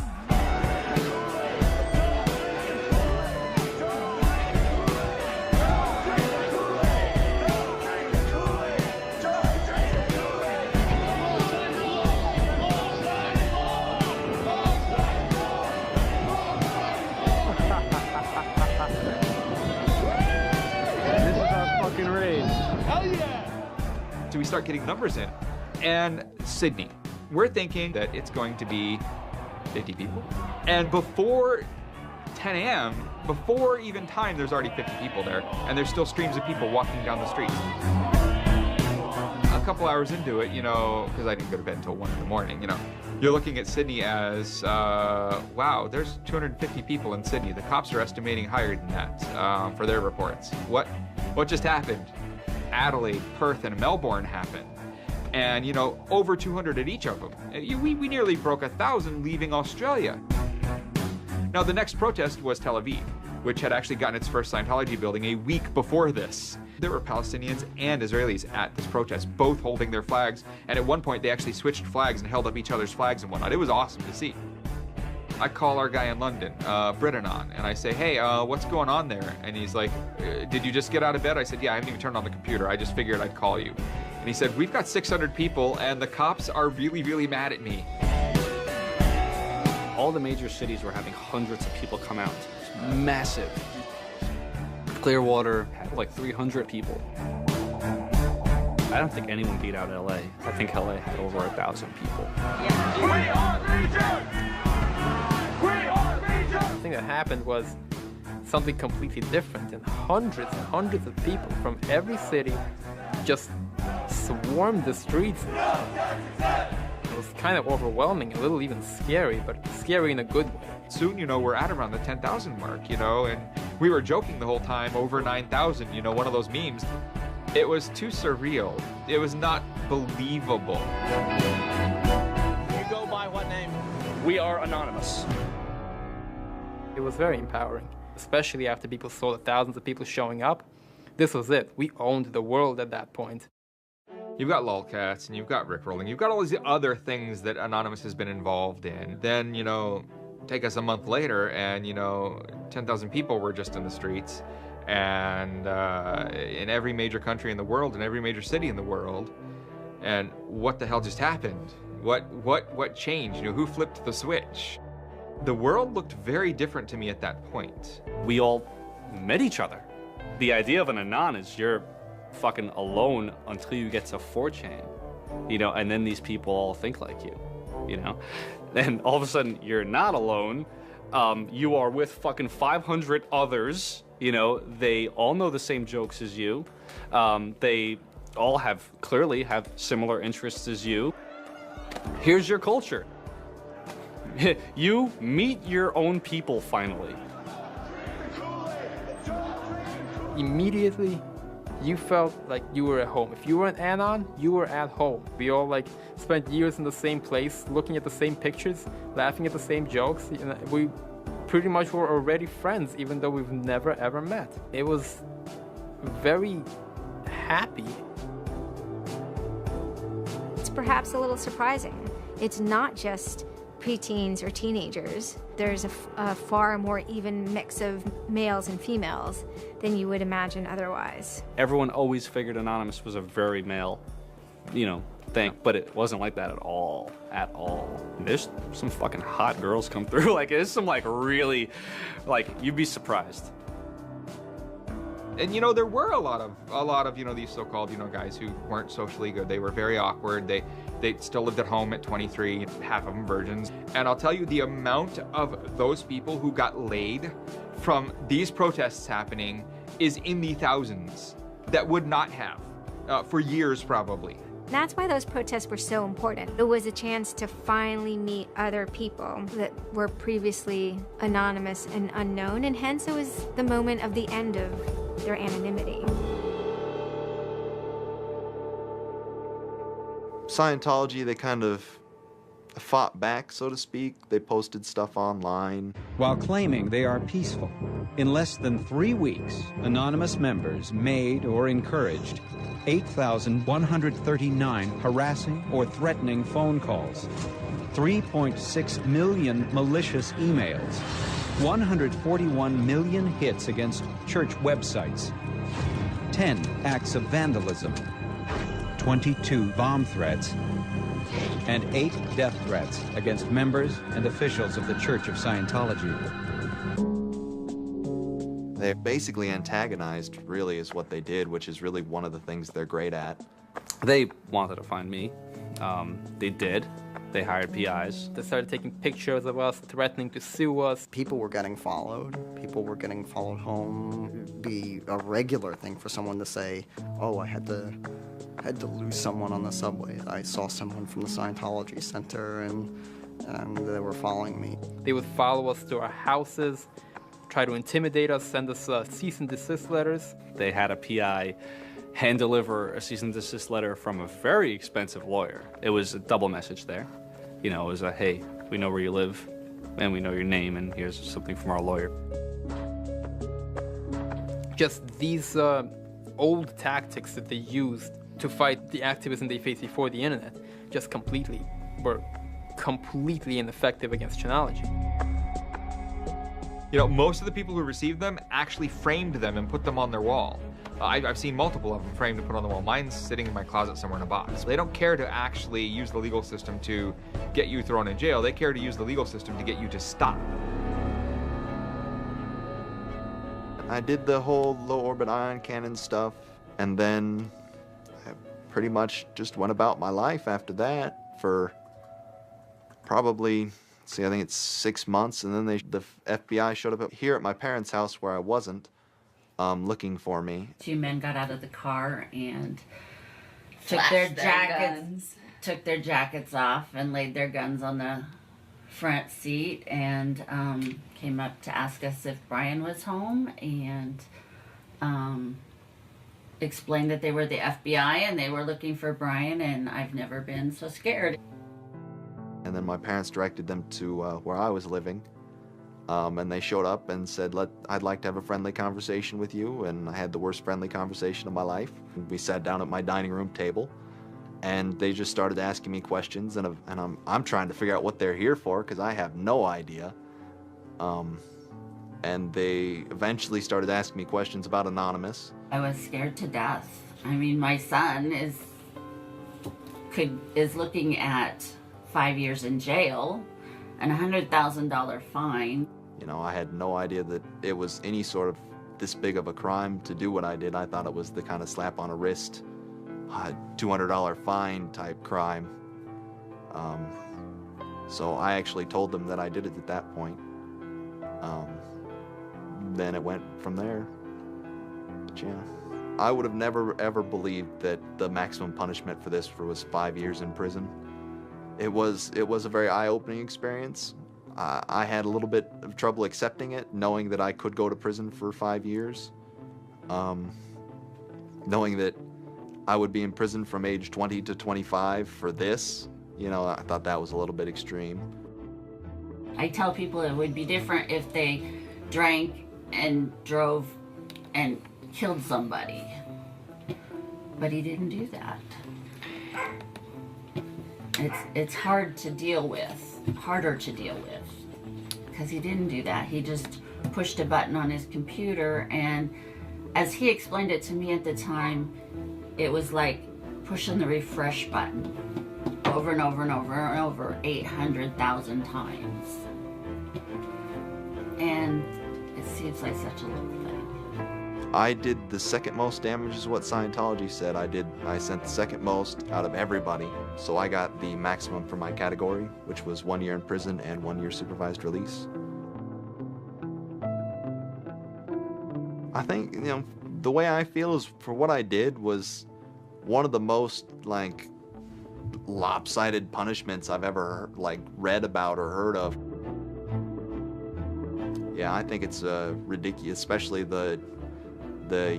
This is our fucking raid. Hell yeah! So we start getting numbers in. And Sydney. We're thinking that it's going to be 50 people. And before 10 a.m., before even time, there's already 50 people there. And there's still streams of people walking down the streets. A couple hours into it, you know, because I didn't go to bed until 1 in the morning, you know, you're looking at Sydney as, wow, there's 250 people in Sydney. The cops are estimating higher than that for their reports. What just happened? Adelaide, Perth, and Melbourne happened. And, you know, over 200 at each of them. We nearly broke 1,000 leaving Australia. Now, the next protest was Tel Aviv, which had actually gotten its first Scientology building a week before this. There were Palestinians and Israelis at this protest, both holding their flags. And at one point, they actually switched flags and held up each other's flags and whatnot. It was awesome to see. I call our guy in London, Britanon, and I say, hey, what's going on there? And he's like, did you just get out of bed? I said, yeah, I haven't even turned on the computer. I just figured I'd call you. And he said, we've got 600 people, and the cops are really, really mad at me. All the major cities were having hundreds of people come out. Massive. Clearwater had like 300 people. I don't think anyone beat out LA. I think LA had over 1,000 people. The thing that happened was something completely different, and hundreds of people from every city just swarmed the streets. It was kind of overwhelming, a little even scary, but scary in a good way. Soon, you know, we're at around the 10,000 mark, you know, and we were joking the whole time, over 9,000, you know, one of those memes. It was too surreal. It was not believable. You go by what name? We are anonymous. It was very empowering, especially after people saw the thousands of people showing up. This was it. We owned the world at that point. You've got lolcats and you've got rickrolling. You've got all these other things that Anonymous has been involved in. Then, you know, take us a month later and, you know, 10,000 people were just in the streets. And in every major country in the world, in every major city in the world. And what the hell just happened? What changed? You know, who flipped the switch? The world looked very different to me at that point. We all met each other. The idea of an Anon is you're fucking alone until you get to 4chan, you know, and then these people all think like you know? Then all of a sudden you're not alone. You are with fucking 500 others, you know, they all know the same jokes as you. They all clearly have similar interests as you. Here's your culture. You meet your own people finally. immediately you felt like you were at home. If you were an Anon, you were at home. We all like spent years in the same place, looking at the same pictures, laughing at the same jokes. You know, we pretty much were already friends, even though we've never ever met. It was very happy. It's perhaps a little surprising. It's not just preteens or teenagers. There's a far more even mix of males and females than you would imagine otherwise. Everyone always figured Anonymous was a very male, thing, but it wasn't like that at all, There's some fucking hot girls come through. Like, there's some really, you'd be surprised. And there were a lot of these so-called guys who weren't socially good. They were very awkward. They still lived at home at 23, half of them virgins. And I'll tell you, the amount of those people who got laid from these protests happening is in the thousands that would not have for years probably. That's why those protests were so important. It was a chance to finally meet other people that were previously anonymous and unknown, and hence it was the moment of the end of their anonymity. Scientology, they kind of fought back, so to speak. They posted stuff online. While claiming they are peaceful, in less than 3 weeks, anonymous members made or encouraged 8,139 harassing or threatening phone calls, 3.6 million malicious emails, 141 million hits against church websites, 10 acts of vandalism, 22 bomb threats, and 8 death threats against members and officials of the Church of Scientology. They basically antagonized, really, is what they did, which is really one of the things they're great at. They wanted to find me. They did. They hired PIs. They started taking pictures of us, threatening to sue us. People were getting followed. People were getting followed home. It'd be a regular thing for someone to say, oh, I had to lose someone on the subway. I saw someone from the Scientology Center, and they were following me. They would follow us to our houses, try to intimidate us, send us cease and desist letters. They had a PI hand deliver a cease and desist letter from a very expensive lawyer. It was a double message there. It was a, hey, we know where you live, and we know your name, and here's something from our lawyer. Just these old tactics that they used to fight the activism they faced before the internet just were completely ineffective against Chanology. Most of the people who received them actually framed them and put them on their wall. I've seen multiple of them framed and put on the wall. Mine's sitting in my closet somewhere in a box. They don't care to actually use the legal system to get you thrown in jail. They care to use the legal system to get you to stop. I did the whole low orbit ion cannon stuff, and then I pretty much just went about my life after that for probably, I think it's 6 months, and then the FBI showed up here at my parents' house where I wasn't, looking for me. 2 men got out of the car and took their jackets off and laid their guns on the front seat and came up to ask us if Brian was home and explained that they were the FBI and they were looking for Brian, and I've never been so scared. And then my parents directed them to where I was living. And they showed up and said, I'd like to have a friendly conversation with you. And I had the worst friendly conversation of my life. We sat down at my dining room table, and they just started asking me questions. And I'm trying to figure out what they're here for, because I have no idea. And they eventually started asking me questions about Anonymous. I was scared to death. I mean, my son is looking at 5 years in jail and a $100,000 fine. I had no idea that it was any sort of this big of a crime to do what I did. I thought it was the kind of slap on a wrist, $200 fine type crime. So I actually told them that I did it at that point. Then it went from there. But yeah. I would have never ever believed that the maximum punishment for this was 5 years in prison. It was a very eye-opening experience. I had a little bit of trouble accepting it, knowing that I could go to prison for 5 years. Knowing that I would be in prison from age 20 to 25 for this, you know, I thought that was a little bit extreme. I tell people it would be different if they drank and drove and killed somebody. But he didn't do that. It's hard to deal with, harder to deal with, because he didn't do that. He just pushed a button on his computer, and as he explained it to me at the time, it was like pushing the refresh button over and over and over and over 800,000 times. And it seems like such a little thing. I did the second most damage is what Scientology said. I sent the second most out of everybody. So I got the maximum for my category, which was 1 year in prison and 1 year supervised release. I think, you know, the way I feel is for what I did was one of the most, like, lopsided punishments I've ever, like, read about or heard of. Yeah, I think it's ridiculous, especially the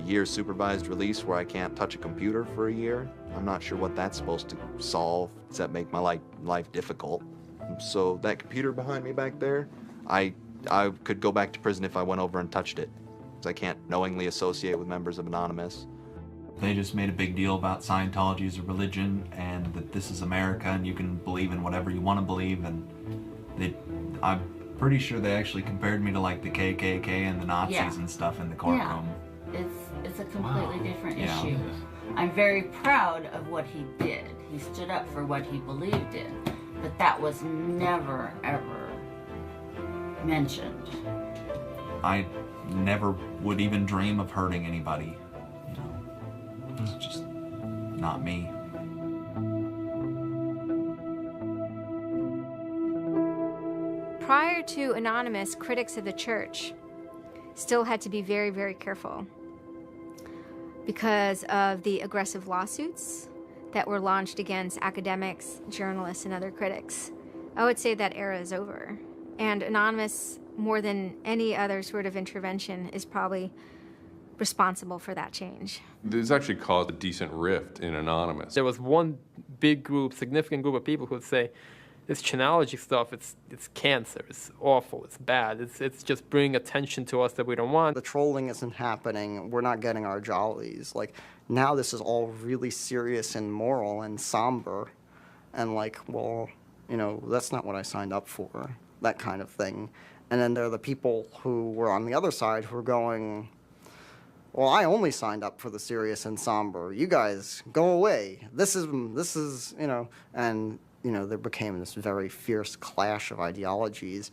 year supervised release where I can't touch a computer for a year. I'm not sure what that's supposed to solve, except make my life difficult. So that computer behind me back there, I could go back to prison if I went over and touched it, because I can't knowingly associate with members of Anonymous. They just made a big deal about Scientology as a religion and that this is America and you can believe in whatever you want to believe, and I'm pretty sure they actually compared me to like the KKK and the Nazis and stuff in the courtroom. Yeah. It's a completely different Yeah. issue. I'm very proud of what he did. He stood up for what he believed in, but that was never, ever mentioned. I never would even dream of hurting anybody. You know, it's just not me. Prior to Anonymous, critics of the church still had to be very, very careful because of the aggressive lawsuits that were launched against academics, journalists, and other critics. I would say that era is over. And Anonymous, more than any other sort of intervention, is probably responsible for that change. This actually caused a decent rift in Anonymous. There was one big group, significant group of people who would say, this Chanology stuff, it's cancer, it's awful, it's bad, it's just bringing attention to us that we don't want. The trolling isn't happening, we're not getting our jollies. Like, now this is all really serious and moral and somber, and like, well, you know, that's not what I signed up for, that kind of thing. And then there are the people who were on the other side who are going, well, I only signed up for the serious and somber. You guys, go away. This is, you know, and you know, there became this very fierce clash of ideologies,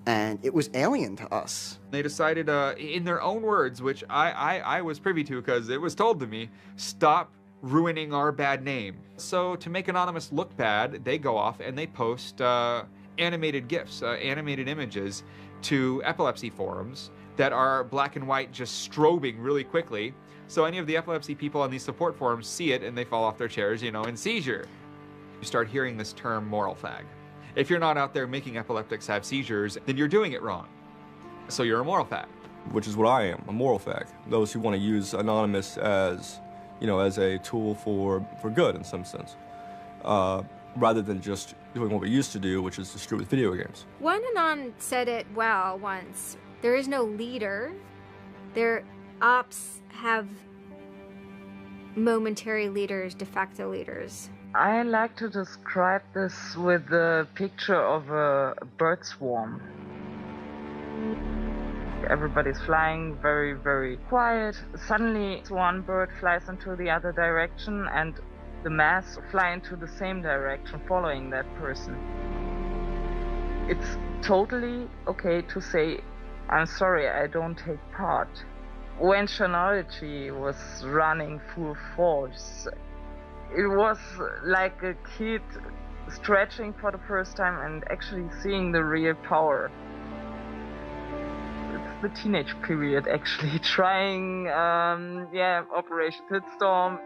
and it was alien to us. They decided, in their own words, which I was privy to because it was told to me, stop ruining our bad name. So to make Anonymous look bad, they go off and they post animated GIFs, animated images to epilepsy forums that are black and white, just strobing really quickly. So any of the epilepsy people on these support forums see it and they fall off their chairs, you know, in seizure. You start hearing this term moral fag. If you're not out there making epileptics have seizures, then you're doing it wrong. So you're a moral fag. Which is what I am, a moral fag. Those who want to use Anonymous as, you know, as a tool for good in some sense, rather than just doing what we used to do, which is distribute video games. One Anon said it well once. There is no leader. Their ops have momentary leaders, de facto leaders. I like to describe this with the picture of a bird swarm. Everybody's flying very, very quiet. Suddenly one bird flies into the other direction and the mass fly into the same direction following that person. It's totally okay to say, I'm sorry, I don't take part. When Chanology was running full force, it was like a kid stretching for the first time and actually seeing the real power. It's the teenage period, actually, trying, Operation Pitstorm.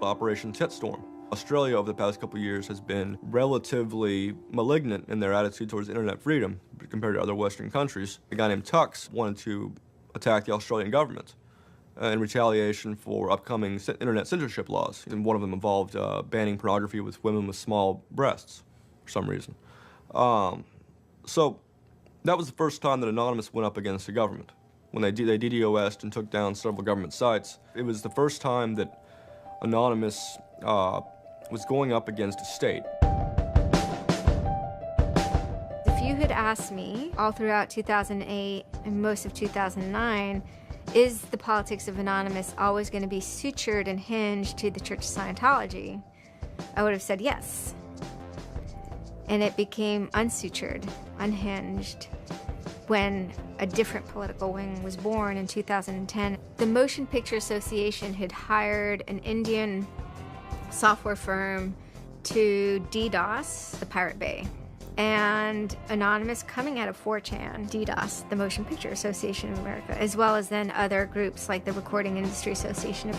Operation Titstorm. Australia over the past couple of years has been relatively malignant in their attitude towards internet freedom compared to other Western countries. A guy named Tux wanted to attack the Australian government. in retaliation for upcoming internet censorship laws. And one of them involved banning pornography with women with small breasts for some reason. So that was the first time that Anonymous went up against the government. When they DDoS'd and took down several government sites, it was the first time that Anonymous was going up against a state. If you had asked me all throughout 2008 and most of 2009, is the politics of Anonymous always going to be sutured and hinged to the Church of Scientology? I would have said yes. And it became unsutured, unhinged, when a different political wing was born in 2010. The Motion Picture Association had hired an Indian software firm to DDoS the Pirate Bay. And Anonymous, coming out of 4chan, DDoS, the Motion Picture Association of America, as well as then other groups like the Recording Industry Association.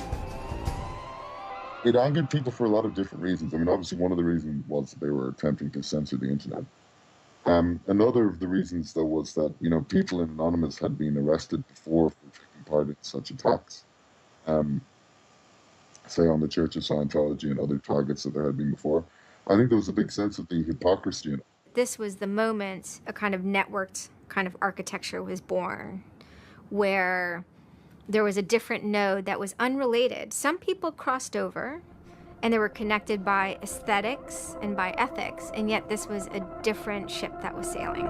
It angered people for a lot of different reasons. I mean, obviously one of the reasons was that they were attempting to censor the internet. Another of the reasons, though, was that, you know, people in Anonymous had been arrested before for taking part in such attacks. Say on the Church of Scientology and other targets that there had been before. I think there was a big sense of the hypocrisy in it. This was the moment a kind of networked kind of architecture was born, where there was a different node that was unrelated. Some people crossed over, and they were connected by aesthetics and by ethics, and yet this was a different ship that was sailing.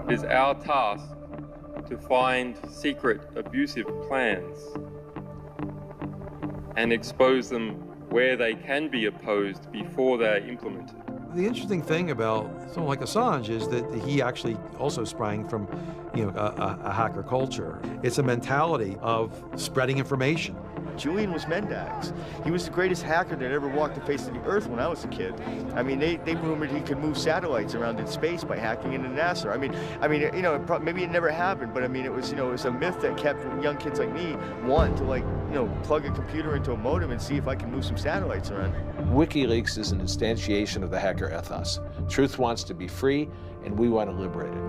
It is our task to find secret abusive plans and expose them where they can be opposed before they are implemented. The interesting thing about someone like Assange is that he actually also sprang from, you know, a hacker culture. It's a mentality of spreading information. Julian was Mendax. He was the greatest hacker that ever walked the face of the earth when I was a kid. I mean, they rumored he could move satellites around in space by hacking into NASA. I mean, you know, maybe it never happened, but I mean, it was, you know, it was a myth that kept young kids like me wanting to, like, you know, plug a computer into a modem and see if I can move some satellites around. WikiLeaks is an instantiation of the hacker ethos. Truth wants to be free, and we want to liberate it.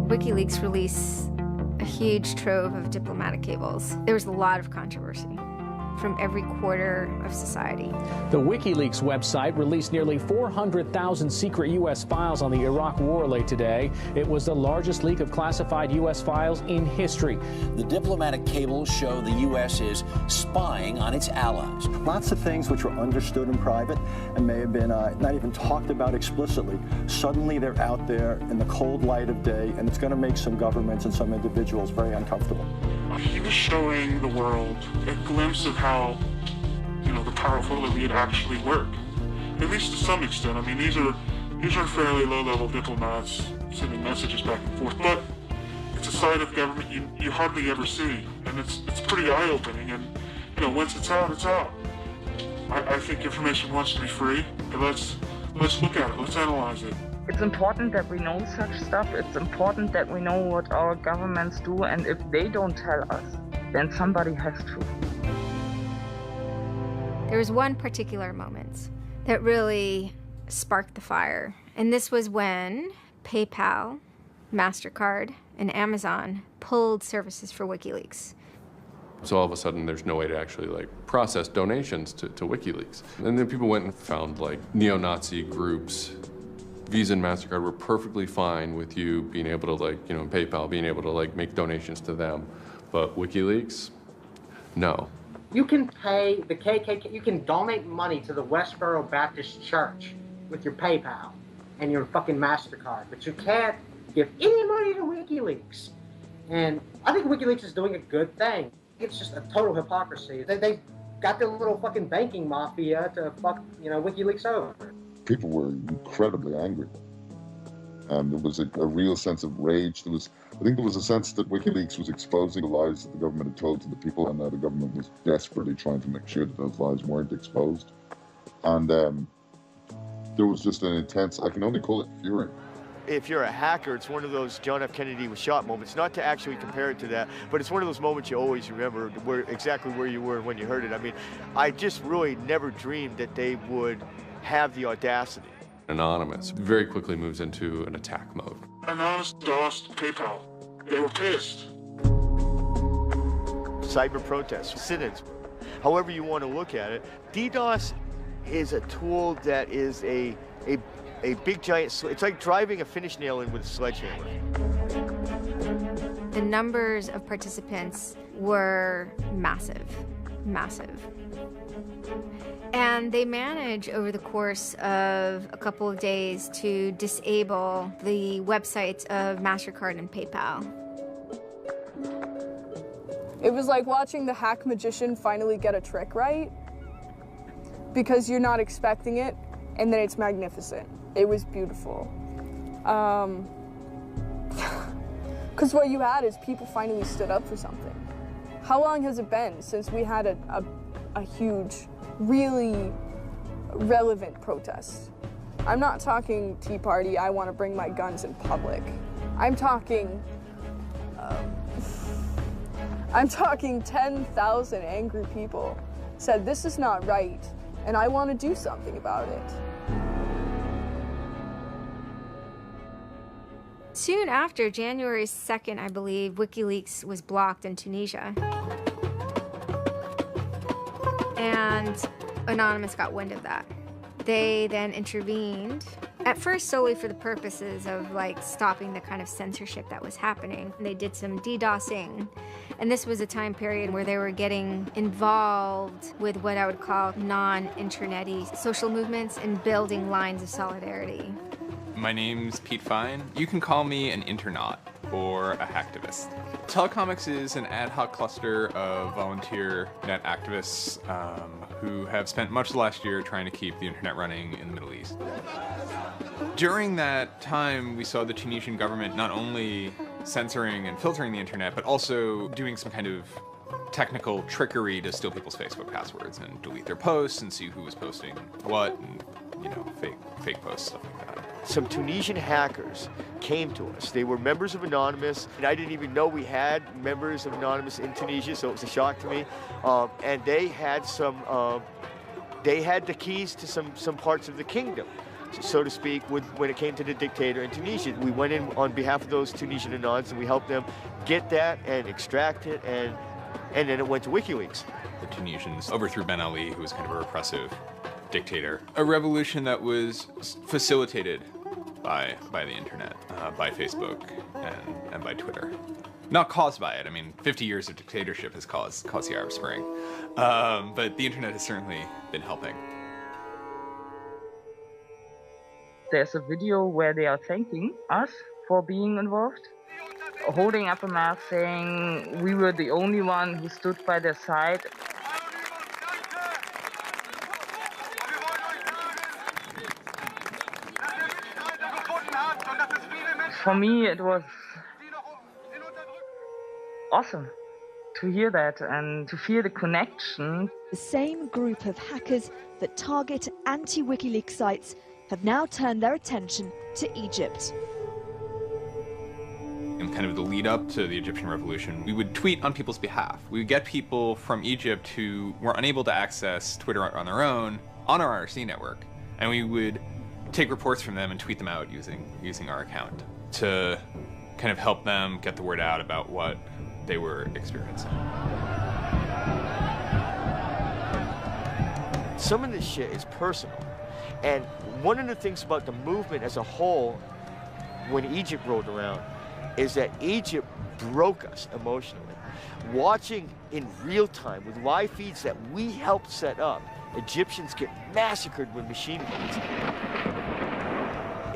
WikiLeaks released a huge trove of diplomatic cables. There was a lot of controversy from every quarter of society. The WikiLeaks website released nearly 400,000 secret U.S. files on the Iraq War late today. It was the largest leak of classified U.S. files in history. The diplomatic cables show the U.S. is spying on its allies. Lots of things which were understood in private and may have been not even talked about explicitly. Suddenly they're out there in the cold light of day, and it's going to make some governments and some individuals very uncomfortable. He was showing the world a glimpse of how, you know, the powerful elite actually work, at least to some extent. I mean, these are fairly low-level diplomats sending messages back and forth, but it's a side of government you hardly ever see, and it's pretty eye-opening. And you know, once it's out, it's out. I think information wants to be free, but let's look at it. Let's analyze it. It's important that we know such stuff. It's important that we know what our governments do, and if they don't tell us, then somebody has to. There was one particular moment that really sparked the fire, and this was when PayPal, MasterCard, and Amazon pulled services for WikiLeaks. So all of a sudden, there's no way to actually like process donations to WikiLeaks. And then people went and found like neo-Nazi groups. Visa and MasterCard were perfectly fine with you being able to, like, you know, PayPal being able to like make donations to them, but WikiLeaks, no. You can pay the KKK, you can donate money to the Westboro Baptist Church with your PayPal and your fucking MasterCard, but you can't give any money to WikiLeaks. And I think WikiLeaks is doing a good thing. It's just a total hypocrisy. They got their little fucking banking mafia to fuck, you know, WikiLeaks over. People were incredibly angry. There was a real sense of rage. I think there was a sense that WikiLeaks was exposing the lies that the government had told to the people, and that the government was desperately trying to make sure that those lies weren't exposed. And there was just an intense, I can only call it fury. If you're a hacker, it's one of those John F. Kennedy was shot moments, not to actually compare it to that, but it's one of those moments you always remember exactly where you were when you heard it. I mean, I just really never dreamed that they would have the audacity Anonymous very quickly moves into an attack mode. Anonymous DOSed PayPal. They were pissed. Cyber protests, sit-ins, however you want to look at it. DDoS is a tool that is a big giant, it's like driving a finish nail in with a sledgehammer. The numbers of participants were massive, massive. And they managed over the course of a couple of days to disable the websites of MasterCard and PayPal. It was like watching the hack magician finally get a trick right, because you're not expecting it, and then it's magnificent. It was beautiful. Because what you had is people finally stood up for something. How long has it been since we had a huge, really relevant protest? I'm not talking Tea Party, I want to bring my guns in public. I'm talking 10,000 angry people said this is not right, and I want to do something about it. Soon after, January 2nd, I believe, WikiLeaks was blocked in Tunisia. And Anonymous got wind of that. They then intervened, at first solely for the purposes of like stopping the kind of censorship that was happening. They did some DDoSing, and this was a time period where they were getting involved with what I would call non-internet-y social movements and building lines of solidarity. My name's Pete Fine. You can call me an internaut or a hacktivist. Telecomics is an ad hoc cluster of volunteer net activists who have spent much of the last year trying to keep the internet running in the Middle East. During that time, we saw the Tunisian government not only censoring and filtering the internet, but also doing some kind of technical trickery to steal people's Facebook passwords and delete their posts and see who was posting what, and, you know, fake posts, stuff like that. Some Tunisian hackers came to us. They were members of Anonymous, and I didn't even know we had members of Anonymous in Tunisia, so it was a shock to me. And they had they had the keys to some parts of the kingdom, so to speak, when it came to the dictator in Tunisia. We went in on behalf of those Tunisian Anons, and we helped them get that and extract it, and then it went to WikiLeaks. The Tunisians overthrew Ben Ali, who was kind of a repressive dictator. A revolution that was facilitated by the internet, by Facebook and by Twitter. Not caused by it. I mean, 50 years of dictatorship has caused the Arab Spring. But the internet has certainly been helping. There's a video where they are thanking us for being involved, holding up a mask saying we were the only one who stood by their side. For me, it was awesome to hear that and to feel the connection. The same group of hackers that target anti-WikiLeaks sites have now turned their attention to Egypt. In kind of the lead up to the Egyptian revolution, we would tweet on people's behalf. We would get people from Egypt who were unable to access Twitter on their own on our IRC network, and we would take reports from them and tweet them out using our account to kind of help them get the word out about what they were experiencing. Some of this shit is personal. And one of the things about the movement as a whole, when Egypt rolled around, is that Egypt broke us emotionally. Watching in real time with live feeds that we helped set up, Egyptians get massacred with machine guns.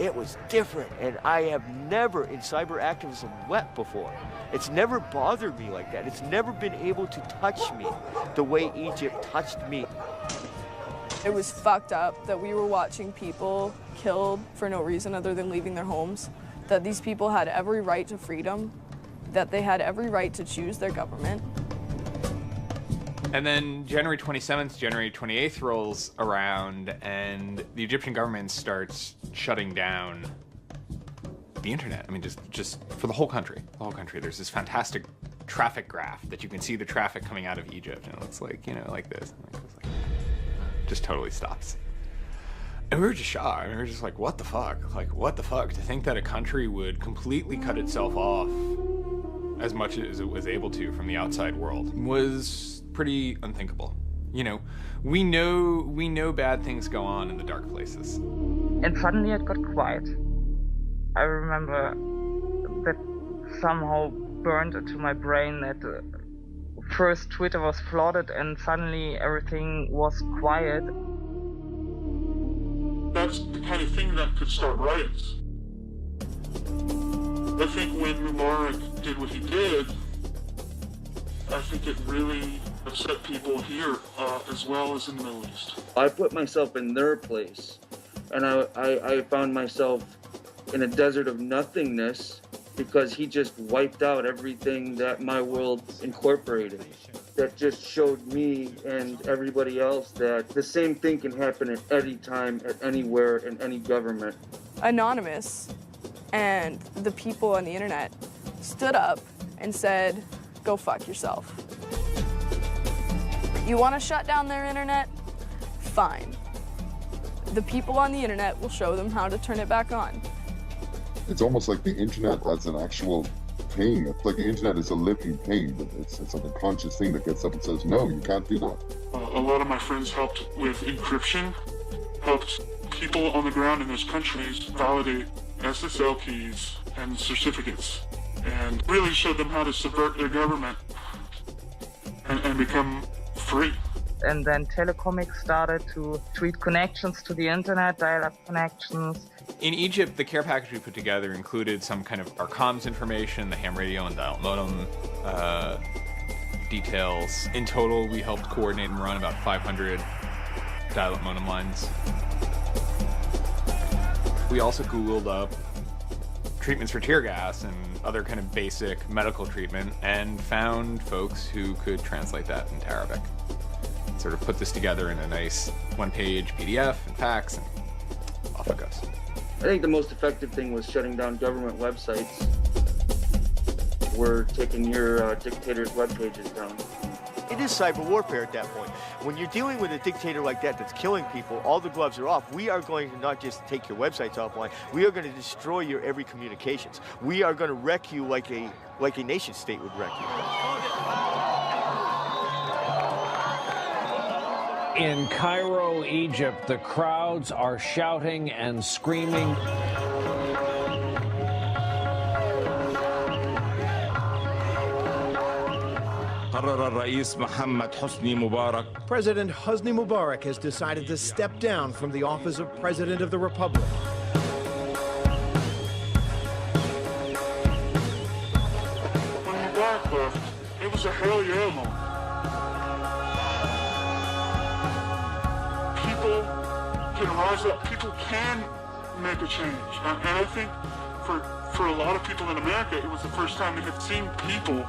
It was different, and I have never in cyber activism wept before. It's never bothered me like that. It's never been able to touch me the way Egypt touched me. It was fucked up that we were watching people killed for no reason other than leaving their homes, that these people had every right to freedom, that they had every right to choose their government. And then January 27th, January 28th rolls around, and the Egyptian government starts shutting down the internet. I mean, just for the whole country. The whole country. There's this fantastic traffic graph that you can see the traffic coming out of Egypt, and it looks like, you know, like this. Just totally stops. And we were just shocked. We were just like, what the fuck? Like, what the fuck? To think that a country would completely cut itself off as much as it was able to from the outside world was pretty unthinkable. You know, we know bad things go on in the dark places. And suddenly it got quiet. I remember that somehow burned into my brain that first Twitter was flooded and suddenly everything was quiet. That's the kind of thing that could start riots. I think when Mubarak did what he did, I think it really upset people here as well as in the Middle East. I put myself in their place, and I found myself in a desert of nothingness because he just wiped out everything that my world incorporated. That just showed me and everybody else that the same thing can happen at any time, at anywhere, in any government. Anonymous and the people on the internet stood up and said, go fuck yourself. You want to shut down their internet? Fine. The people on the internet will show them how to turn it back on. It's almost like the internet as an actual thing. It's like the internet is a living thing, but it's like a conscious thing that gets up and says, no, you can't do that. A lot of my friends helped with encryption, helped people on the ground in those countries validate SSL keys and certificates, and really showed them how to subvert their government and become free. And then Telecomics started to tweet connections to the internet, dial-up connections. In Egypt, the care package we put together included some kind of our comms information, the ham radio and dial modem details. In total, we helped coordinate and run about 500 dial-up modem lines. We also Googled up treatments for tear gas and other kind of basic medical treatment and found folks who could translate that into Arabic. Sort of put this together in a nice one-page PDF and fax, and off it goes. I think the most effective thing was shutting down government websites. We're taking your dictator's web pages down. It is cyber warfare at that point. When you're dealing with a dictator like that that's killing people, all the gloves are off. We are going to not just take your websites offline, we are going to destroy your every communications. We are going to wreck you like a nation state would wreck you. In Cairo, Egypt, the crowds are shouting and screaming. President Hosni Mubarak has decided to step down from the office of President of the Republic. When Mubarak left, it was a hell yeah moment. People can rise up. People can make a change. And I think for a lot of people in America, it was the first time they had seen people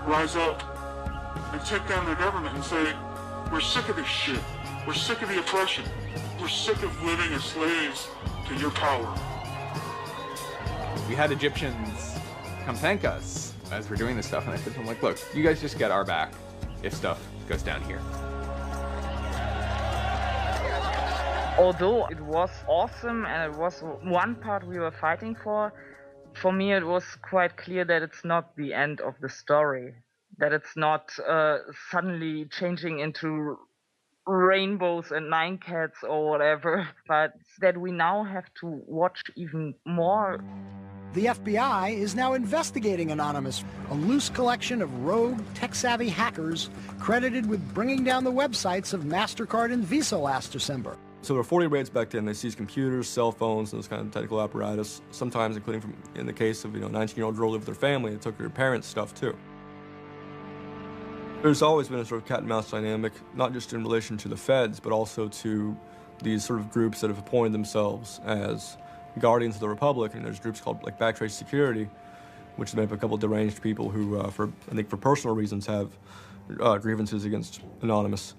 rise up and take down their government and say, we're sick of this shit. We're sick of the oppression. We're sick of living as slaves to your power. We had Egyptians come thank us as we're doing this stuff, and I said to them, like, look, you guys just get our back if stuff goes down here. Although it was awesome and it was one part we were fighting for me it was quite clear that it's not the end of the story. That it's not suddenly changing into rainbows and nine cats or whatever, but that we now have to watch even more. The FBI is now investigating Anonymous, a loose collection of rogue, tech-savvy hackers credited with bringing down the websites of MasterCard and Visa last December. So there were 40 raids back then. They seized computers, cell phones, and those kind of technical apparatus, sometimes including in the case of, a 19-year-old girl lived with her family, they took her parents' stuff too. There's always been a sort of cat and mouse dynamic, not just in relation to the feds, but also to these sort of groups that have appointed themselves as guardians of the Republic. And there's groups called like Backtrace Security, which is made up of a couple of deranged people who, I think for personal reasons, have grievances against Anonymous.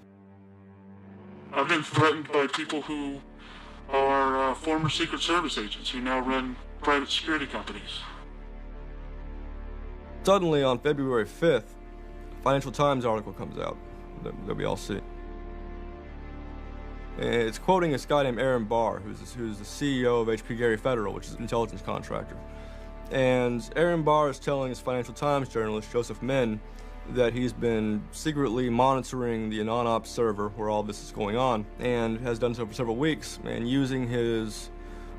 I've been threatened by people who are former Secret Service agents who now run private security companies. Suddenly, on February 5th, a Financial Times article comes out that we all see. And it's quoting this guy named Aaron Barr, who's the CEO of HP Gary Federal, which is an intelligence contractor. And Aaron Barr is telling his Financial Times journalist, Joseph Min, that he's been secretly monitoring the AnonOps server where all this is going on, and has done so for several weeks, and using his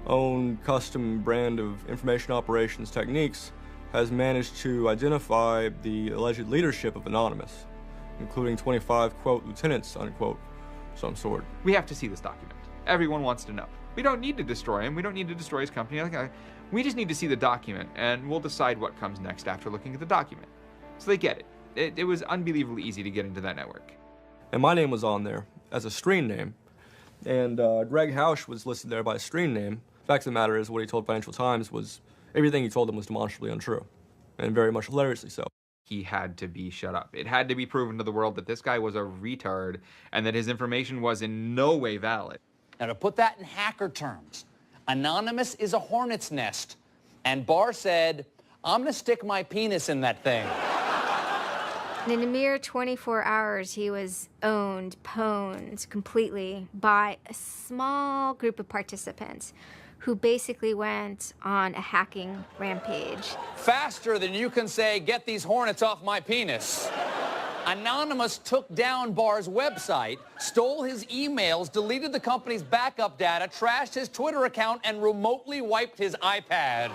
own custom brand of information operations techniques, has managed to identify the alleged leadership of Anonymous, including 25, quote, lieutenants, unquote, some sort. We have to see this document. Everyone wants to know. We don't need to destroy him. We don't need to destroy his company. We just need to see the document, and we'll decide what comes next after looking at the document. So they get it. It was unbelievably easy to get into that network. And my name was on there as a screen name, and Greg Hausch was listed there by a screen name. The fact of the matter is, what he told Financial Times was everything he told them was demonstrably untrue, and very much hilariously so. He had to be shut up. It had to be proven to the world that this guy was a retard and that his information was in no way valid. Now, to put that in hacker terms, Anonymous is a hornet's nest, and Barr said, I'm gonna stick my penis in that thing. In a mere 24 hours, he was owned, pwned completely by a small group of participants who basically went on a hacking rampage. Faster than you can say, get these hornets off my penis. Anonymous took down Barr's website, stole his emails, deleted the company's backup data, trashed his Twitter account, and remotely wiped his iPad.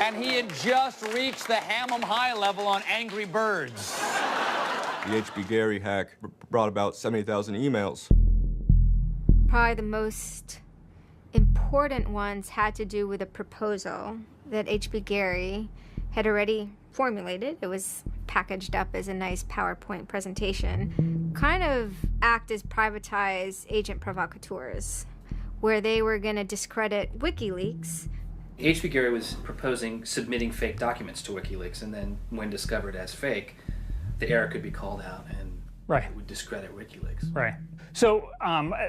And he had just reached the Hammam High level on Angry Birds. The HB Gary hack brought about 70,000 emails. Probably the most important ones had to do with a proposal that HB Gary had already formulated. It was packaged up as a nice PowerPoint presentation, kind of act as privatized agent provocateurs, where they were going to discredit WikiLeaks. HB Gary was proposing submitting fake documents to WikiLeaks, and then when discovered as fake, the error could be called out and it would discredit WikiLeaks. Right. So,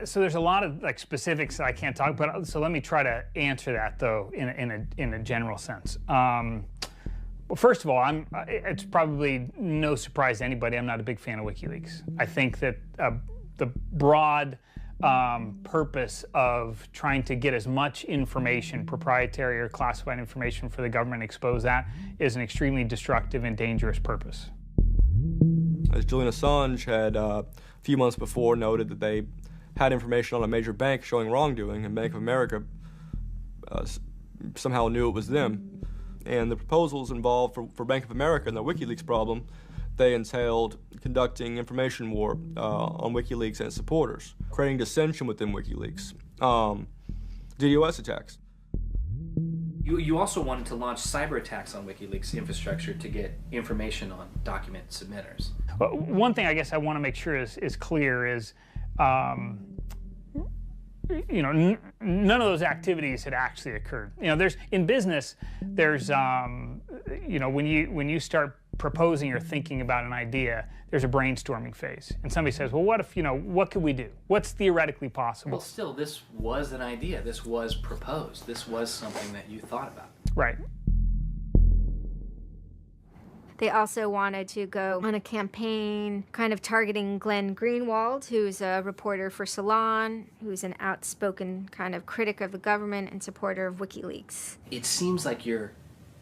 so there's a lot of specifics that I can't talk about. So let me try to answer that though in a general sense. Well, first of all, it's probably no surprise to anybody. I'm not a big fan of WikiLeaks. I think that the broad purpose of trying to get as much information, proprietary or classified information for the government, expose that, is an extremely destructive and dangerous purpose. As Julian Assange had a few months before noted that they had information on a major bank showing wrongdoing, and Bank of America somehow knew it was them. And the proposals involved for Bank of America and the WikiLeaks problem, they entailed conducting information war on WikiLeaks and its supporters, creating dissension within WikiLeaks, DDoS attacks. You also wanted to launch cyber attacks on WikiLeaks infrastructure to get information on document submitters. Well, one thing I guess I want to make sure is clear is, you know, none of those activities had actually occurred. You know, in business, there's, you know, when you start proposing or thinking about an idea, there's a brainstorming phase. And somebody says, well, what if, you know, what could we do? What's theoretically possible? Well, still, this was an idea. This was proposed. This was something that you thought about. Right. They also wanted to go on a campaign kind of targeting Glenn Greenwald, who's a reporter for Salon, who's an outspoken kind of critic of the government and supporter of WikiLeaks. It seems like you're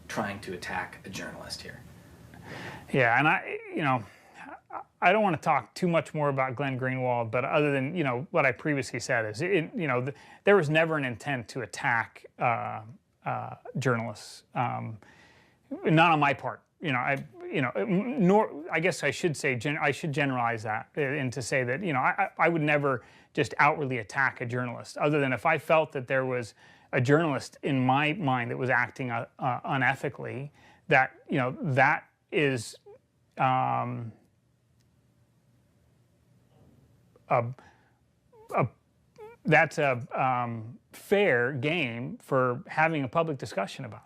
trying to attack a journalist here. Yeah, and I don't want to talk too much more about Glenn Greenwald, but other than, you know, what I previously said is, you know, there was never an intent to attack journalists, not on my part. You know, nor I guess I should say I should generalize that and to say that, you know, I would never just outwardly attack a journalist, other than if I felt that there was a journalist in my mind that was acting unethically. That, you know, that is that's a fair game for having a public discussion about.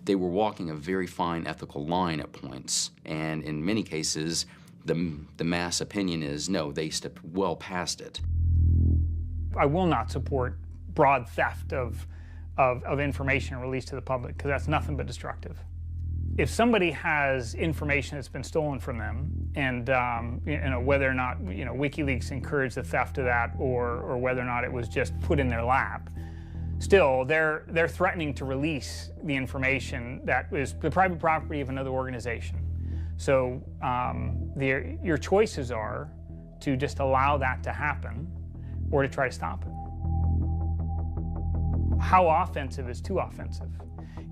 They were walking a very fine ethical line at points, and in many cases, the mass opinion is, no, they stepped well past it. I will not support broad theft of information released to the public, because that's nothing but destructive. if somebody has information that's been stolen from them, and whether or not WikiLeaks encouraged the theft of that, or whether or not it was just put in their lap, still they're threatening to release the information that is the private property of another organization. So your choices are to just allow that to happen, or to try to stop it. How offensive is too offensive?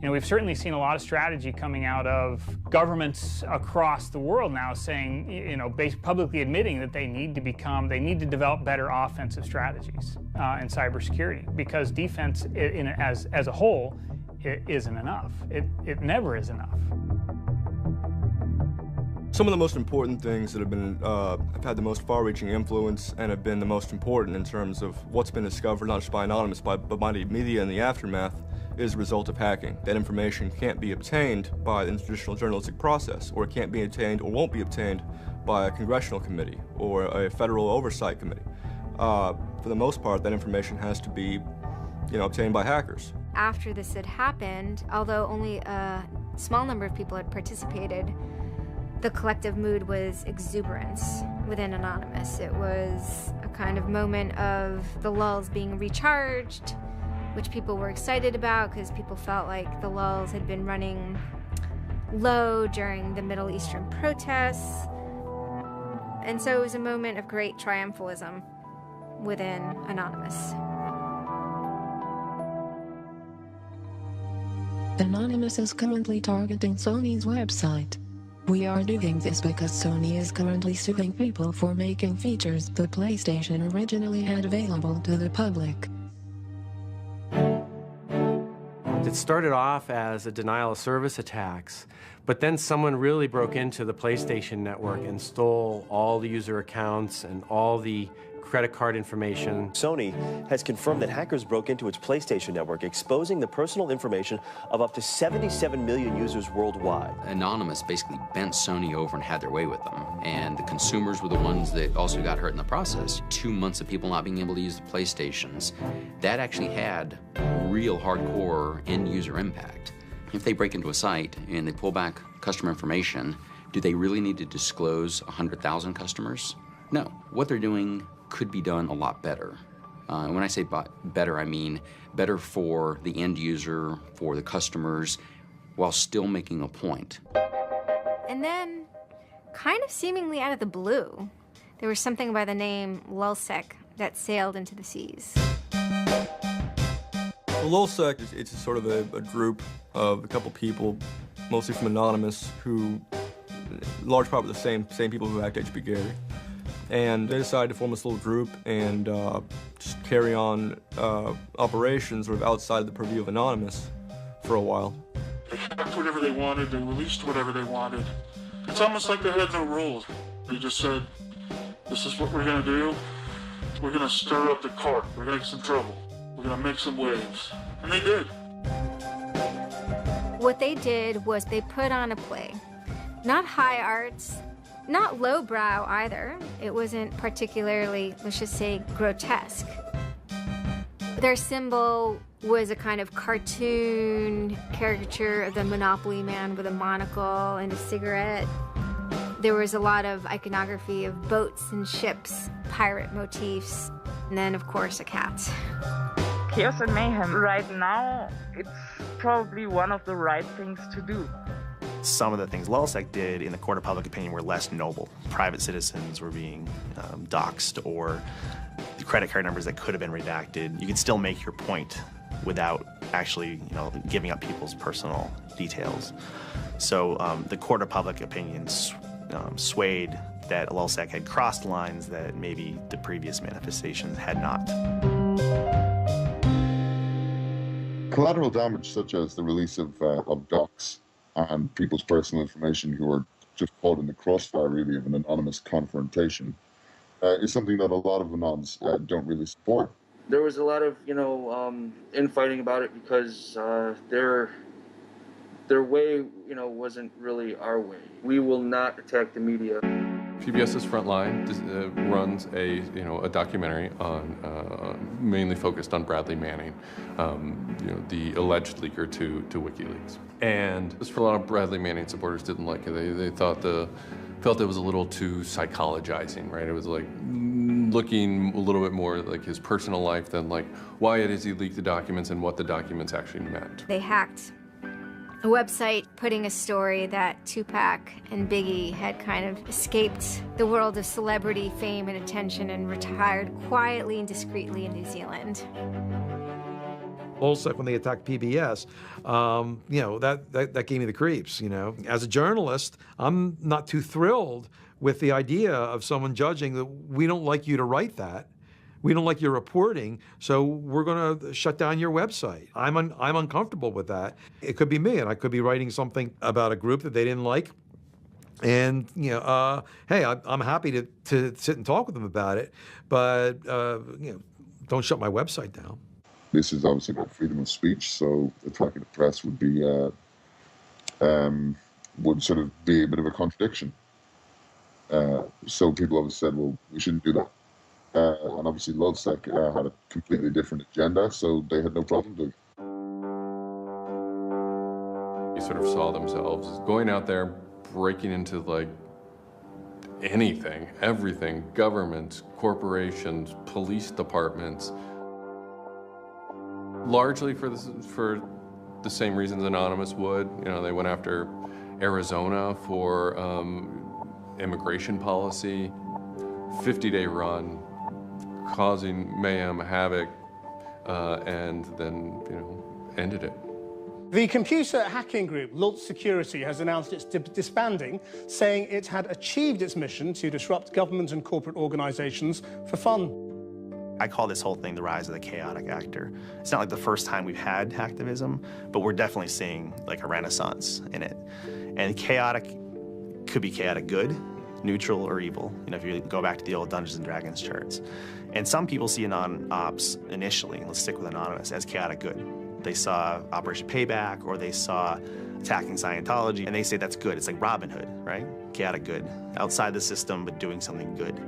We've certainly seen a lot of strategy coming out of governments across the world now saying, publicly admitting that they need to develop better offensive strategies in cybersecurity, because defense as a whole, it isn't enough. It never is enough. Some of the most important things that have had the most far-reaching influence and have been the most important in terms of what's been discovered, not just by Anonymous, but by the media in the aftermath, is the result of hacking. That information can't be obtained by the traditional journalistic process, or it can't be obtained or won't be obtained by a congressional committee or a federal oversight committee. For the most part, that information has to be, obtained by hackers. After this had happened, although only a small number of people had participated, the collective mood was exuberance within Anonymous. It was a kind of moment of the lulls being recharged, which people were excited about because people felt like the lulls had been running low during the Middle Eastern protests. And so it was a moment of great triumphalism within Anonymous. Anonymous is currently targeting Sony's website. We are doing this because Sony is currently suing people for making features the PlayStation originally had available to the public. It started off as a denial of service attacks, but then someone really broke into the PlayStation network and stole all the user accounts and all the credit card information. Sony has confirmed that hackers broke into its PlayStation network, exposing the personal information of up to 77 million users worldwide. Anonymous basically bent Sony over and had their way with them, and the consumers were the ones that also got hurt in the process. 2 months of people not being able to use the PlayStations, that actually had real hardcore end-user impact. If they break into a site and they pull back customer information, do they really need to disclose 100,000 customers? No. What they're doing could be done a lot better. When I say better, I mean better for the end user, for the customers, while still making a point. And then, kind of seemingly out of the blue, there was something by the name LulzSec that sailed into the seas. Well, LulzSec, it's sort of a group of a couple people, mostly from Anonymous, who, large part, were the same people who hacked HB Gary. And they decided to form this little group and just carry on operations sort of outside the purview of Anonymous for a while. They hacked whatever they wanted, they released whatever they wanted. It's almost like they had no rules. They just said, this is what we're gonna do. We're gonna stir up the cart, we're gonna get some trouble, we're gonna make some waves. And they did. What they did was they put on a play. Not high arts, not lowbrow either. It wasn't particularly, let's just say, grotesque. Their symbol was a kind of cartoon caricature of the Monopoly man with a monocle and a cigarette. There was a lot of iconography of boats and ships, pirate motifs, and then, of course, a cat. Chaos and mayhem. Right now, it's probably one of the right things to do. Some of the things LulzSec did in the court of public opinion were less noble. Private citizens were being doxxed, or the credit card numbers that could have been redacted. You could still make your point without actually, giving up people's personal details. So the court of public opinion swayed that LulzSec had crossed lines that maybe the previous manifestations had not. Collateral damage such as the release of docs and people's personal information who are just caught in the crossfire, really, of an anonymous confrontation, is something that a lot of anons don't really support. There was a lot of, infighting about it because their way, wasn't really our way. We will not attack the media. PBS's Frontline runs a documentary on mainly focused on Bradley Manning, the alleged leaker to WikiLeaks. And for a lot of Bradley Manning supporters didn't like it. They felt it was a little too psychologizing, right? It was like looking a little bit more like his personal life than like why it is he leaked the documents and what the documents actually meant. They hacked a website putting a story that Tupac and Biggie had kind of escaped the world of celebrity fame and attention and retired quietly and discreetly in New Zealand. Also, when they attacked PBS, that gave me the creeps, As a journalist, I'm not too thrilled with the idea of someone judging that we don't like you to write that. We don't like your reporting, so we're going to shut down your website. I'm uncomfortable with that. It could be me, and I could be writing something about a group that they didn't like. And, hey, I'm happy to sit and talk with them about it, but, don't shut my website down. This is obviously about freedom of speech, so attacking the press would be would sort of be a bit of a contradiction. So people always said, well, we shouldn't do that. And obviously LulzSec had a completely different agenda, so they had no problem doing it. You sort of saw themselves as going out there, breaking into like anything, everything, governments, corporations, police departments, largely for the same reasons Anonymous would. They went after Arizona for immigration policy, 50-day run, causing mayhem, havoc, and then, ended it. The computer hacking group, Lulz Security, has announced it's disbanding, saying it had achieved its mission to disrupt government and corporate organizations for fun. I call this whole thing the rise of the chaotic actor. It's not like the first time we've had hacktivism, but we're definitely seeing like a renaissance in it. And chaotic could be chaotic good, neutral, or evil. If you go back to the old Dungeons and Dragons charts. And some people see Anon-Ops initially, let's stick with Anonymous, as chaotic good. They saw Operation Payback, or they saw attacking Scientology, and they say that's good. It's like Robin Hood, right? Chaotic good. Outside the system, but doing something good.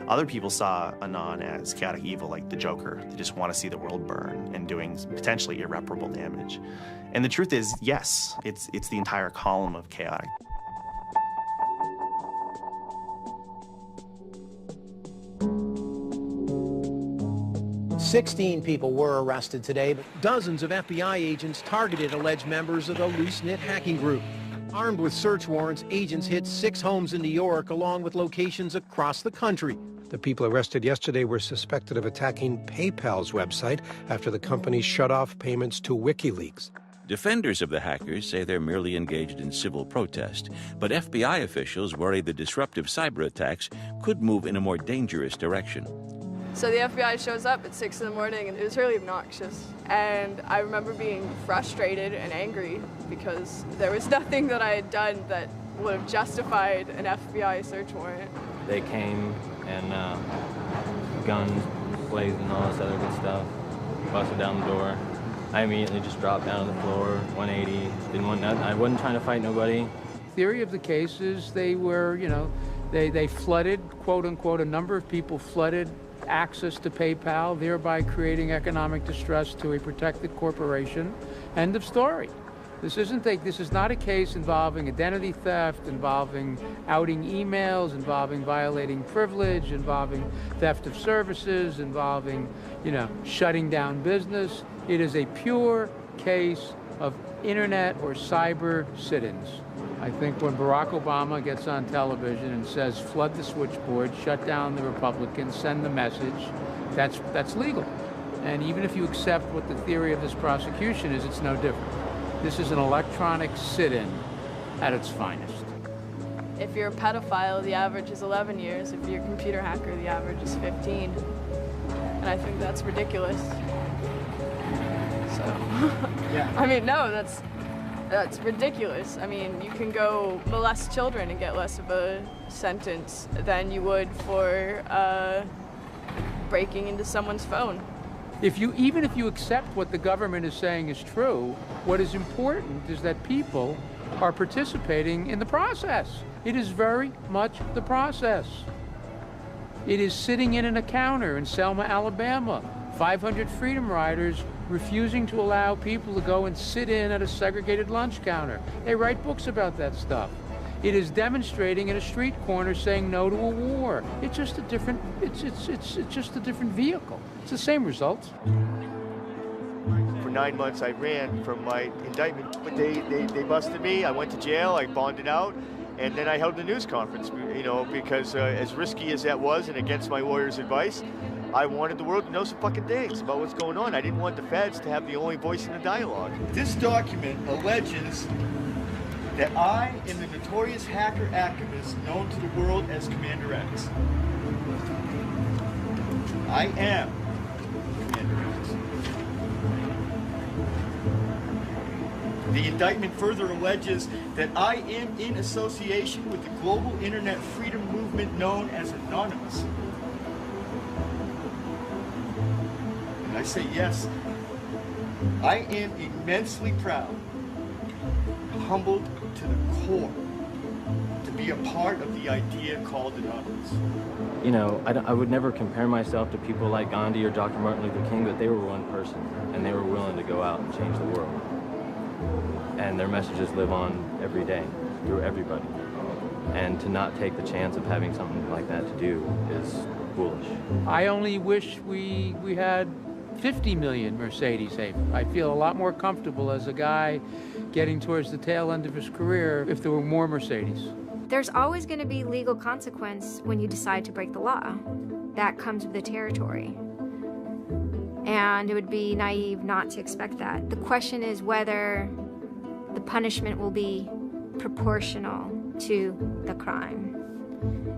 Other people saw Anon as chaotic evil, like the Joker. They just want to see the world burn and doing potentially irreparable damage. And the truth is, yes, it's the entire column of chaotic. "16 people were arrested today, but dozens of FBI agents targeted alleged members of the loose-knit hacking group. Armed with search warrants, agents hit 6 homes in New York, along with locations across the country. The people arrested yesterday were suspected of attacking PayPal's website after the company shut off payments to WikiLeaks. Defenders of the hackers say they're merely engaged in civil protest, but FBI officials worry the disruptive cyber attacks could move in a more dangerous direction. So the FBI shows up at 6 in the morning, and it was really obnoxious. And I remember being frustrated and angry because there was nothing that I had done that would have justified an FBI search warrant. They came and guns blazing and all this other good stuff, busted down the door. I immediately just dropped down on the floor, 180, didn't want nothing. I wasn't trying to fight nobody. Theory of the case is they were, they flooded, quote unquote, a number of people flooded access to PayPal, thereby creating economic distress to a protected corporation. End of story. This is not a case involving identity theft, involving outing emails, involving violating privilege, involving theft of services, involving, shutting down business. It is a pure case of internet or cyber sit-ins. I think when Barack Obama gets on television and says, flood the switchboard, shut down the Republicans, send the message, that's legal. And even if you accept what the theory of this prosecution is, it's no different. This is an electronic sit-in at its finest. If you're a pedophile, the average is 11 years. If you're a computer hacker, the average is 15. And I think that's ridiculous. So, yeah. I mean, no, that's ridiculous. I mean, you can go molest children and get less of a sentence than you would for breaking into someone's phone. Even if you accept what the government is saying is true, what is important is that people are participating in the process. It is very much the process. It is sitting in an encounter in Selma, Alabama. 500 Freedom Riders refusing to allow people to go and sit in at a segregated lunch counter. They write books about that stuff. It is demonstrating in a street corner saying no to a war. It's just a different, it's just a different vehicle. It's the same results. For 9 months I ran from my indictment, but they busted me. I went to jail, I bonded out, and then I held a news conference, you know, because as risky as that was and against my lawyer's advice, I wanted the world to know some fucking things about what's going on. I didn't want the feds to have the only voice in the dialogue. This document alleges that I am the notorious hacker activist known to the world as Commander X. I am Commander X. The indictment further alleges that I am in association with the global internet freedom movement known as Anonymous. And I say yes, I am immensely proud, humbled to the core, to be a part of the idea called Anonymous. You know, I would never compare myself to people like Gandhi or Dr. Martin Luther King, but they were one person, and they were willing to go out and change the world. And their messages live on every day, through everybody. And to not take the chance of having something like that to do is foolish. I only wish we had 50 million Mercedes. I feel a lot more comfortable as a guy getting towards the tail end of his career if there were more Mercedes. There's always going to be legal consequence when you decide to break the law. That comes with the territory. And it would be naive not to expect that. The question is whether the punishment will be proportional to the crime.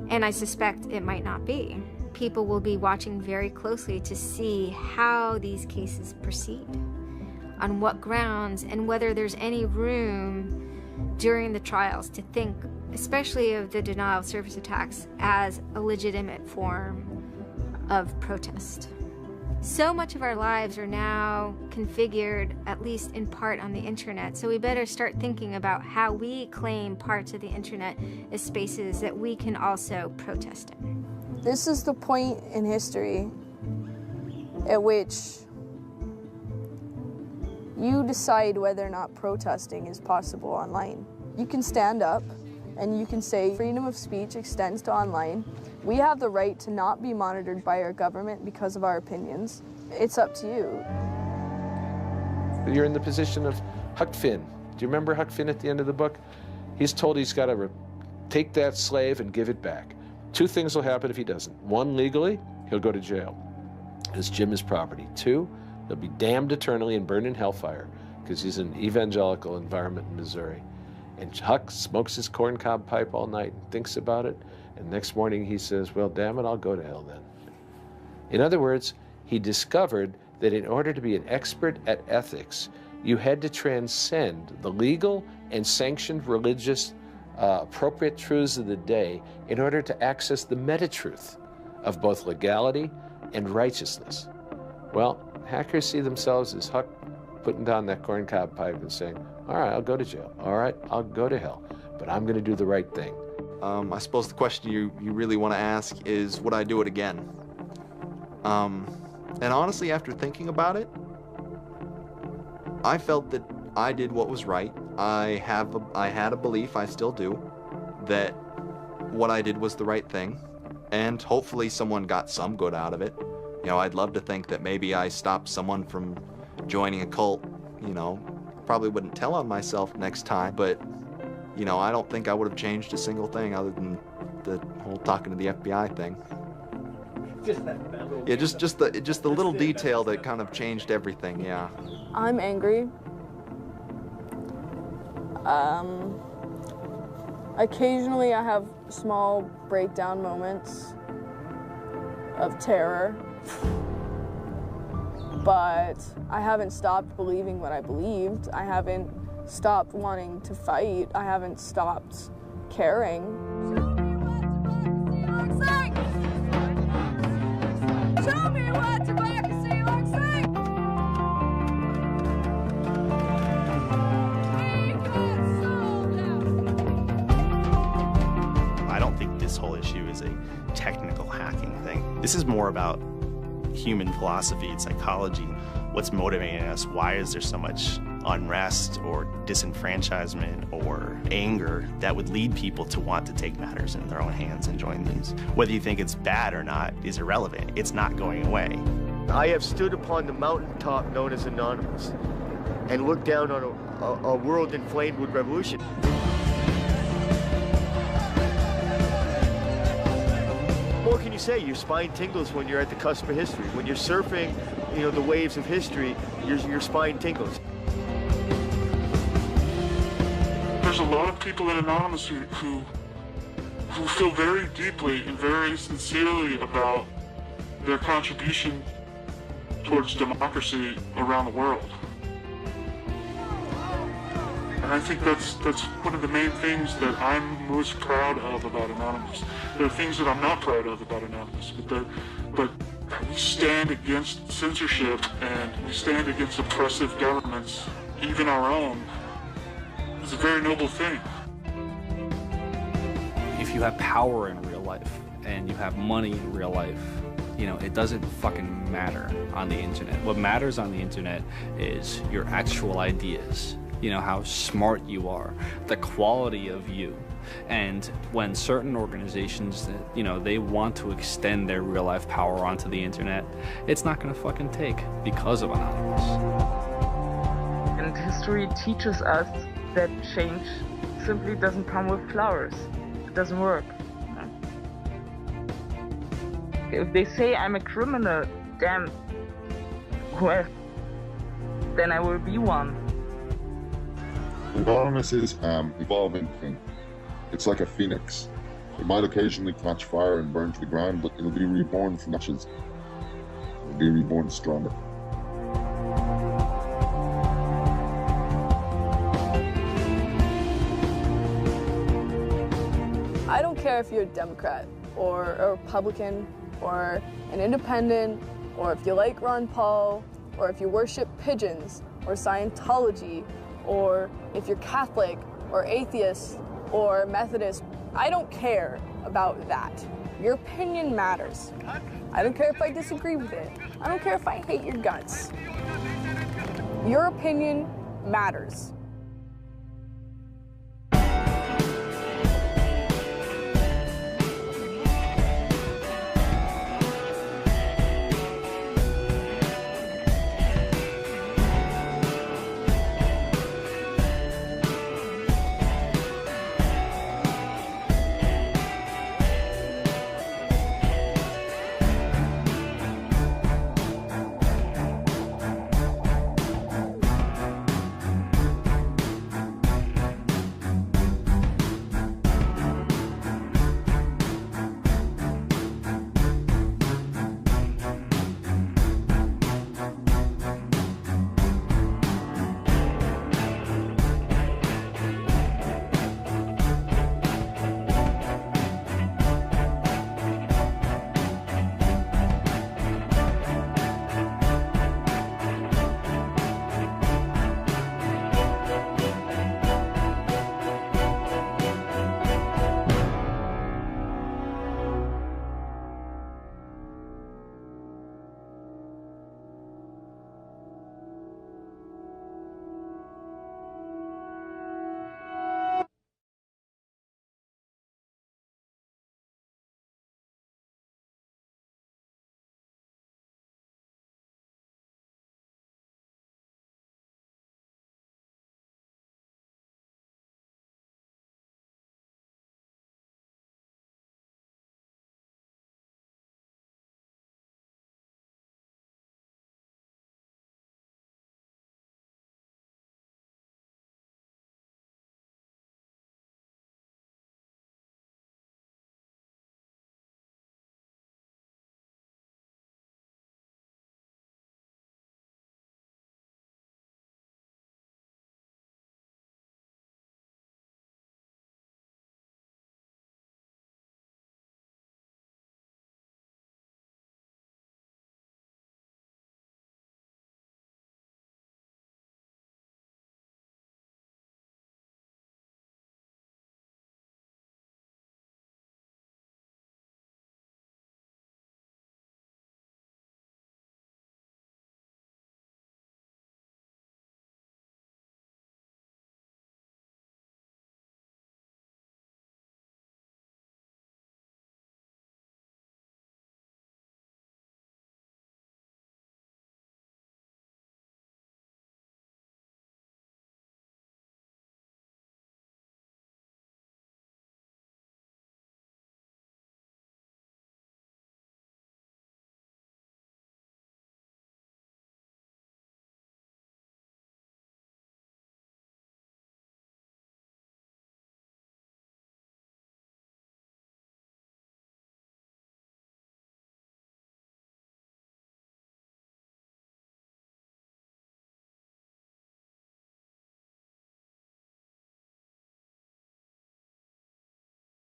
And I suspect it might not be. People will be watching very closely to see how these cases proceed, on what grounds, and whether there's any room during the trials to think, especially of the denial of service attacks, as a legitimate form of protest. So much of our lives are now configured, at least in part, on the internet, so we better start thinking about how we claim parts of the internet as spaces that we can also protest in. This is the point in history at which you decide whether or not protesting is possible online. You can stand up and you can say freedom of speech extends to online. We have the right to not be monitored by our government because of our opinions. It's up to you. You're in the position of Huck Finn. Do you remember Huck Finn at the end of the book? He's told he's got to take that slave and give it back. Two things will happen if he doesn't. One, legally, he'll go to jail, because Jim is property. Two, he'll be damned eternally and burned in hellfire, because he's in an evangelical environment in Missouri. And Huck smokes his corncob pipe all night and thinks about it, and next morning he says, well, damn it, I'll go to hell then. In other words, he discovered that in order to be an expert at ethics, you had to transcend the legal and sanctioned religious appropriate truths of the day in order to access the meta-truth of both legality and righteousness. Well, hackers see themselves as Huck putting down that corncob pipe and saying, all right, I'll go to jail. All right, I'll go to hell, but I'm going to do the right thing. I suppose the question you really want to ask is, would I do it again? And honestly, after thinking about it, I felt that I did what was right. I had a belief, I still do, that what I did was the right thing, and hopefully someone got some good out of it. You know, I'd love to think that maybe I stopped someone from joining a cult. You know, probably wouldn't tell on myself next time, but you know, I don't think I would have changed a single thing other than the whole talking to the FBI thing. Just that little Yeah, just the little detail that kind of changed everything. Yeah. I'm angry. Occasionally I have small breakdown moments of terror, but I haven't stopped believing what I believed. I haven't stopped wanting to fight. I haven't stopped caring. Show me what democracy looks like! We got soul! This is more about human philosophy and psychology. What's motivating us? Why is there so much unrest or disenfranchisement or anger that would lead people to want to take matters in their own hands and join these? Whether you think it's bad or not is irrelevant. It's not going away. I have stood upon the mountaintop known as Anonymous and looked down on a world inflamed with revolution. What can you say? Your spine tingles when you're at the cusp of history. When you're surfing, the waves of history, your spine tingles. There's a lot of people in Anonymous who feel very deeply and very sincerely about their contribution towards democracy around the world. And I think that's one of the main things that I'm most proud of about Anonymous. There are things that I'm not proud of about Anonymous, but we stand against censorship and we stand against oppressive governments, even our own. It's a very noble thing. If you have power in real life and you have money in real life, it doesn't fucking matter on the internet. What matters on the internet is your actual ideas, how smart you are, the quality of you. And when certain organizations, they want to extend their real life power onto the internet, it's not gonna fucking take because of Anonymous. And history teaches us that change simply doesn't come with flowers. It doesn't work. If they say I'm a criminal, damn, well, then I will be one. Anonymous is an evolving thing. It's like a phoenix. It might occasionally catch fire and burn to the ground, but it'll be reborn from ashes. It'll be reborn stronger. I don't care if you're a Democrat or a Republican or an independent, or if you like Ron Paul, or if you worship pigeons or Scientology, or if you're Catholic or atheist or Methodist. I don't care about that. Your opinion matters. I don't care if I disagree with it. I don't care if I hate your guts. Your opinion matters.